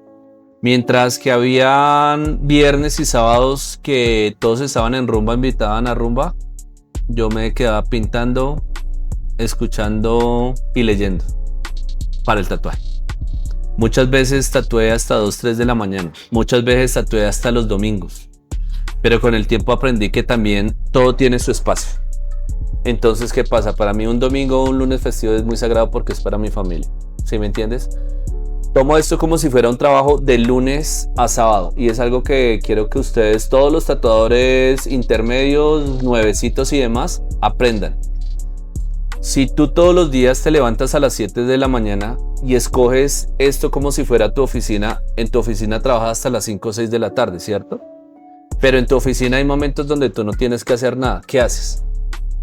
mientras que habían viernes y sábados que todos estaban en rumba, invitaban a rumba, yo me quedaba pintando, escuchando y leyendo para el tatuaje. Muchas veces tatué hasta 2, 3 de la mañana, muchas veces tatué hasta los domingos, pero con el tiempo aprendí que también todo tiene su espacio. Entonces, ¿qué pasa? Para mí un domingo o un lunes festivo es muy sagrado porque es para mi familia, ¿sí me entiendes? Tomo esto como si fuera un trabajo de lunes a sábado y es algo que quiero que ustedes, todos los tatuadores intermedios, nuevecitos y demás, aprendan. Si tú todos los días te levantas a las 7 de la mañana y escoges esto como si fuera tu oficina, en tu oficina trabajas hasta las 5 o 6 de la tarde, ¿cierto? Pero en tu oficina hay momentos donde tú no tienes que hacer nada. ¿Qué haces?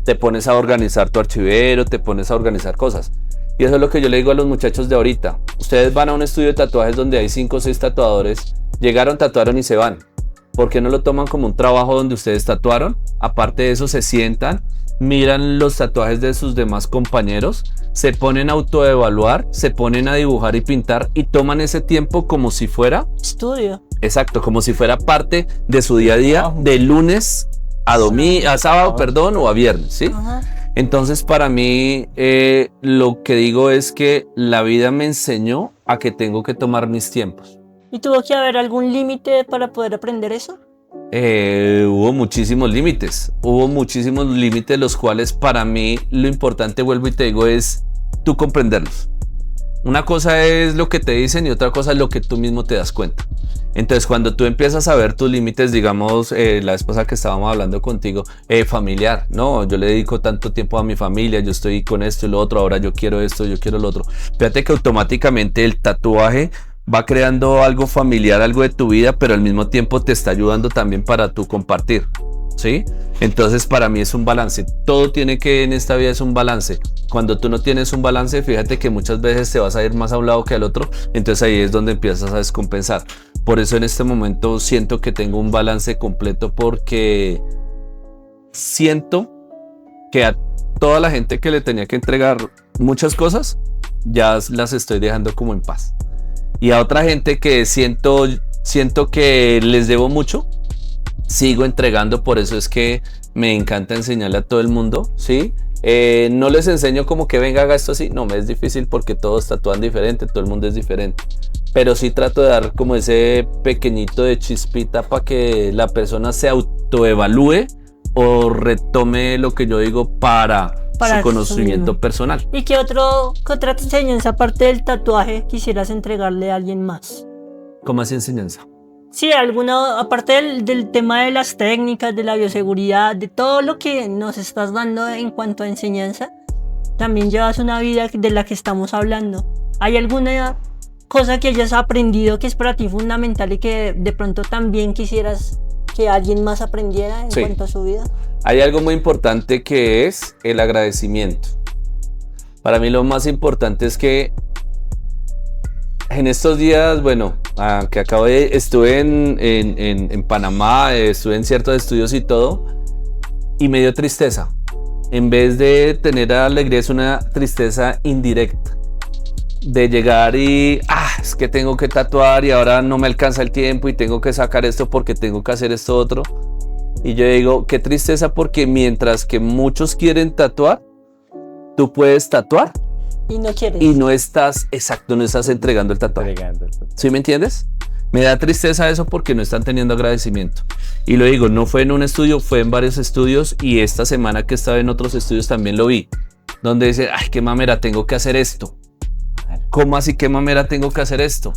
Te pones a organizar tu archivero, te pones a organizar cosas. Y eso es lo que yo le digo a los muchachos de ahorita. Ustedes van a un estudio de tatuajes donde hay 5 o 6 tatuadores, llegaron, tatuaron y se van. ¿Por qué no lo toman como un trabajo donde ustedes tatuaron? Aparte de eso, se sientan miran los tatuajes de sus demás compañeros, se ponen a autoevaluar, se ponen a dibujar y pintar y toman ese tiempo como si fuera, Estudio. exacto, como si fuera parte de su día a día, de lunes a sábado, perdón, o a viernes, ¿sí? Ajá. Entonces para mí lo que digo es que la vida me enseñó a que tengo que tomar mis tiempos. ¿Y tuvo que haber algún límite para poder aprender eso? Hubo muchísimos límites, los cuales para mí lo importante, vuelvo y te digo, es tú comprenderlos. Una cosa es lo que te dicen y otra cosa es lo que tú mismo te das cuenta. Entonces cuando tú empiezas a ver tus límites, digamos, la vez pasada que estábamos hablando contigo, familiar, no, yo le dedico tanto tiempo a mi familia, yo estoy con esto y lo otro, ahora yo quiero esto, yo quiero lo otro. Fíjate que automáticamente el tatuaje va creando algo familiar, algo de tu vida, pero al mismo tiempo te está ayudando también para tú compartir, ¿sí? Entonces para mí es un balance, todo tiene que en esta vida es un balance. Cuando tú no tienes un balance, fíjate que muchas veces te vas a ir más a un lado que al otro, entonces ahí es donde empiezas a descompensar. Por eso en este momento siento que tengo un balance completo, porque siento que a toda la gente que le tenía que entregar muchas cosas, ya las estoy dejando como en paz. Y a otra gente que siento que les debo mucho, sigo entregando. Por eso es que me encanta enseñarle a todo el mundo, ¿sí? No les enseño como que venga, haga esto así. No, me es difícil porque todos tatúan diferente, todo el mundo es diferente. Pero sí trato de dar como ese pequeñito de chispita para que la persona se autoevalúe o retome lo que yo digo para su conocimiento personal. ¿Y qué otra enseñanza aparte del tatuaje quisieras entregarle a alguien más? ¿Cómo así enseñanza? Sí, alguna, aparte del tema de las técnicas, de la bioseguridad, de todo lo que nos estás dando en cuanto a enseñanza, también llevas una vida de la que estamos hablando. ¿Hay alguna cosa que hayas aprendido que es para ti fundamental y que de pronto también quisieras que alguien más aprendiera en cuanto a su vida? Hay algo muy importante que es el agradecimiento. Para mí lo más importante es que en estos días, bueno, que estuve en Panamá, estuve en ciertos estudios y todo, y me dio tristeza. En vez de tener alegría, es una tristeza indirecta. De llegar y, es que tengo que tatuar y ahora no me alcanza el tiempo y tengo que sacar esto porque tengo que hacer esto otro. Y yo digo, qué tristeza, porque mientras que muchos quieren tatuar, tú puedes tatuar y no quieres. Y no estás, exacto, no estás entregando el tatuaje. ¿Sí me entiendes? Me da tristeza eso porque no están teniendo agradecimiento. Y lo digo, no fue en un estudio, fue en varios estudios, y esta semana que estaba en otros estudios también lo vi. Donde dice, ay, qué mamera, tengo que hacer esto. ¿Cómo así qué mamera tengo que hacer esto?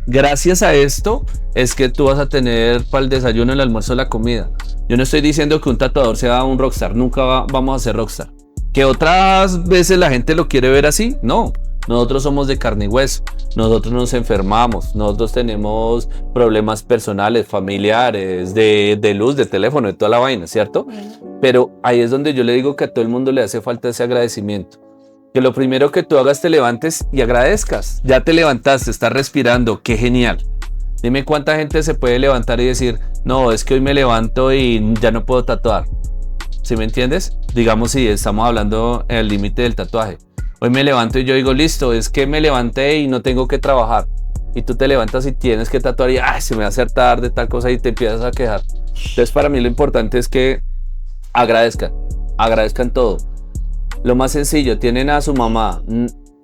Gracias a esto es que tú vas a tener para el desayuno, el almuerzo, la comida. Yo no estoy diciendo que un tatuador sea un rockstar, nunca vamos a ser rockstar. Que otras veces la gente lo quiere ver así, no. Nosotros somos de carne y hueso, nosotros nos enfermamos, nosotros tenemos problemas personales, familiares, de luz, de teléfono, de toda la vaina, ¿cierto? Pero ahí es donde yo le digo que a todo el mundo le hace falta ese agradecimiento. Que lo primero que tú hagas, te levantes y agradezcas. Ya te levantaste, estás respirando, qué genial. Dime cuánta gente se puede levantar y decir, no, es que hoy me levanto y ya no puedo tatuar. ¿Sí me entiendes? Digamos, si estamos hablando en el límite del tatuaje. Hoy me levanto y yo digo, listo, es que me levanté y no tengo que trabajar. Y tú te levantas y tienes que tatuar y se me va a hacer tarde, tal cosa, y te empiezas a quejar. Entonces para mí lo importante es que agradezcan todo. Lo más sencillo, tienen a su mamá.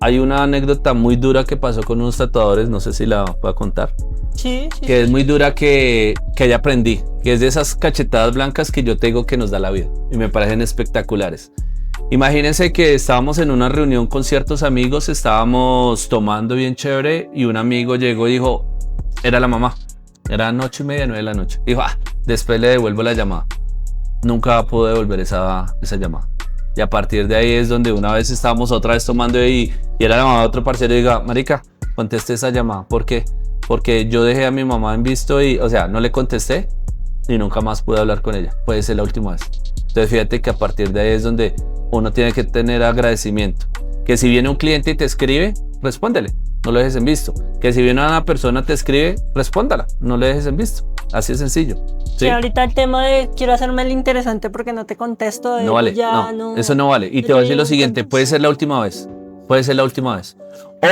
Hay una anécdota muy dura que pasó con unos tatuadores, no sé si la voy a contar. Sí. Que es muy dura, que ya aprendí, que es de esas cachetadas blancas que yo tengo que nos da la vida y me parecen espectaculares. Imagínense que estábamos en una reunión con ciertos amigos, estábamos tomando bien chévere y un amigo llegó y dijo, era la mamá, era 8:30, 9 de la noche. Dijo, después le devuelvo la llamada. Nunca pude devolver esa llamada. Y a partir de ahí es donde una vez estábamos otra vez tomando y era la mamá de otro parcero y diga, marica, conteste esa llamada. ¿Por qué? Porque yo dejé a mi mamá en visto y, no le contesté y nunca más pude hablar con ella. Puede ser la última vez. Entonces fíjate que a partir de ahí es donde uno tiene que tener agradecimiento. Que si viene un cliente y te escribe, respóndele, no lo dejes en visto. Que si viene una persona te escribe, respóndala, no lo dejes en visto. Así de sencillo. ¿Sí? Sí, ahorita el tema de quiero hacerme el interesante porque no te contesto. No vale, ya no, eso no vale. Y te voy a decir lo siguiente, puede ser la última vez. Puede ser la última vez. O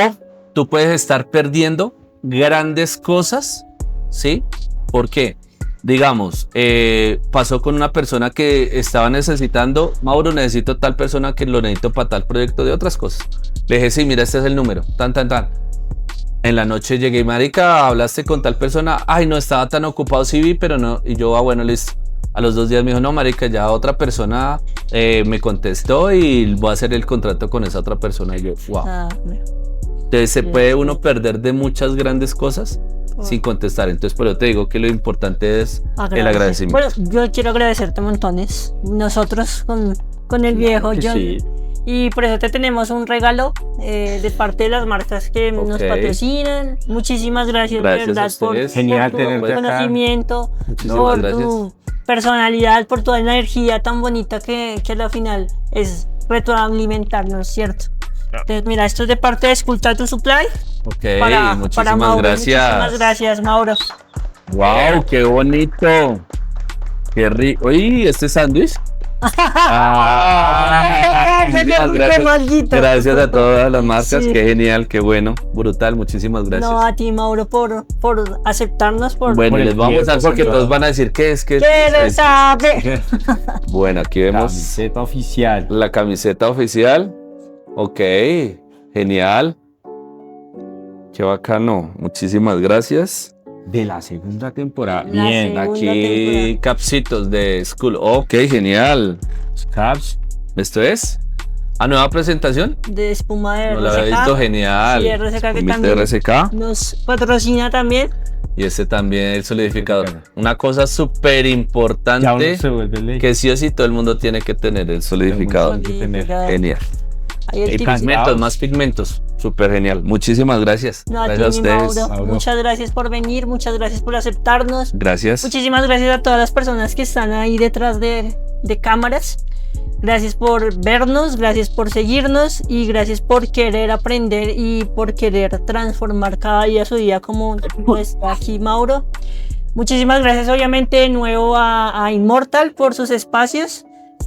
tú puedes estar perdiendo grandes cosas, ¿sí? ¿Por qué? Digamos, pasó con una persona que estaba necesitando, Mauro, necesito tal persona que lo necesito para tal proyecto de otras cosas. Le dije, sí, mira, este es el número, tan. En la noche llegué, marica, hablaste con tal persona, ay, no, estaba tan ocupado, sí vi, pero no, y yo, bueno, listo. A los 2 días me dijo, no, marica, ya otra persona me contestó y voy a hacer el contrato con esa otra persona. Y yo, wow. Entonces se puede uno perder de muchas grandes cosas sin contestar. Entonces, por eso te digo que lo importante es el agradecimiento. Bueno, yo quiero agradecerte montones. Nosotros con el viejo John. Sí. Y por eso te tenemos un regalo de parte de las marcas que nos patrocinan. Muchísimas gracias, de verdad, por Genial tu tenerte acá. conocimiento, Muchísimas por gracias. tu personalidad, por toda la energía tan bonita que al final es retroalimentarnos, ¿cierto? Entonces, mira, esto es de parte de Esculta tu Supply. Ok, Para muchísimas Mauro. gracias. Muchísimas gracias, Mauro. Wow, qué bonito. Qué rico. Uy, este sándwich. Gracias a todas las marcas, Sí. qué genial, qué bueno, brutal, muchísimas gracias. No, a ti, Mauro, por aceptarnos, por... Bueno, por el les vamos a tiempo, porque señor. todos van a decir que es que ¿Quién sabe? bueno, aquí vemos Camiseta oficial. la camiseta oficial. Ok, genial. Qué bacano, muchísimas gracias. De la segunda temporada. La Bien. segunda Aquí temporada. capsitos de School. Ok, genial. Caps. ¿Esto es? ¿A nueva presentación? De espuma de No la había visto, genial. Sí, RSK que Espumita también RSK. nos patrocina también. Y este también, el solidificador. Una cosa súper Ya uno importante se vuelve ley. que sí o sí todo el mundo tiene que tener el solidificador. que tener. Genial. Ahí el El tip. Pigmentos, más pigmentos. Súper genial. Muchísimas gracias. No, a ti, Gracias a mi ustedes. Mauro. Muchas gracias por venir, muchas gracias por aceptarnos. Gracias. Muchísimas gracias a todas las personas que están ahí detrás de cámaras. Gracias por vernos, gracias por seguirnos y gracias por querer aprender y por querer transformar cada día su día como está aquí Mauro. Muchísimas gracias obviamente de nuevo a Immortal por sus espacios.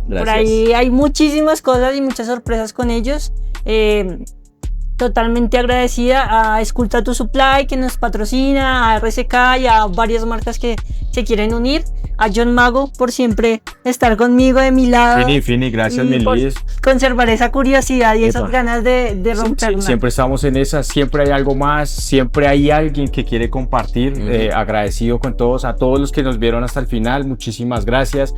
Por Gracias. ahí hay muchísimas cosas y muchas sorpresas con ellos. Totalmente agradecida a Esculta tu Supply que nos patrocina, a RSK y a varias marcas que se quieren unir. A John Mago por siempre estar conmigo de mi lado. Fini, gracias, y por Melis. conservar esa curiosidad y esas Epa. ganas de romperla. Siempre estamos en esa, siempre hay algo más, siempre hay alguien que quiere compartir. Agradecido con todos, a todos los que nos vieron hasta el final, muchísimas gracias.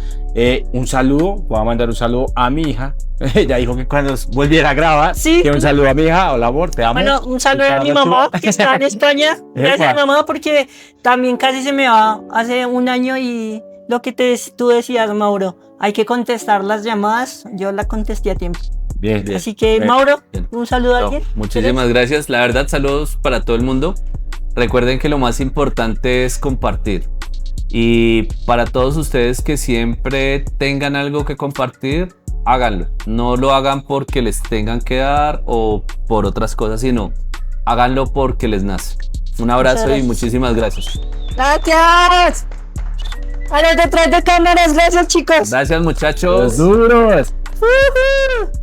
Un saludo, voy a mandar un saludo a mi hija. Ella dijo que cuando volviera a grabar, Sí. que un saludo a mi hija. Hola, amor, te amo. Bueno, un saludo a mi Cada mamá vez que está en España. Gracias, Epa. mamá, porque también casi se me va hace un año y lo que tú decías, Mauro, hay que contestar las llamadas. Yo la contesté a tiempo. Bien. Así que, Mauro, Bien. un saludo a No, alguien. muchísimas gracias. La verdad, saludos para todo el mundo. Recuerden que lo más importante es compartir. Y para todos ustedes que siempre tengan algo que compartir, háganlo. No lo hagan porque les tengan que dar o por otras cosas, sino háganlo porque les nace. Un abrazo y gracias. muchísimas gracias. ¡Gracias! A los detrás de cámaras, gracias, chicos. Gracias, muchachos. Los duros. ¡Ujú!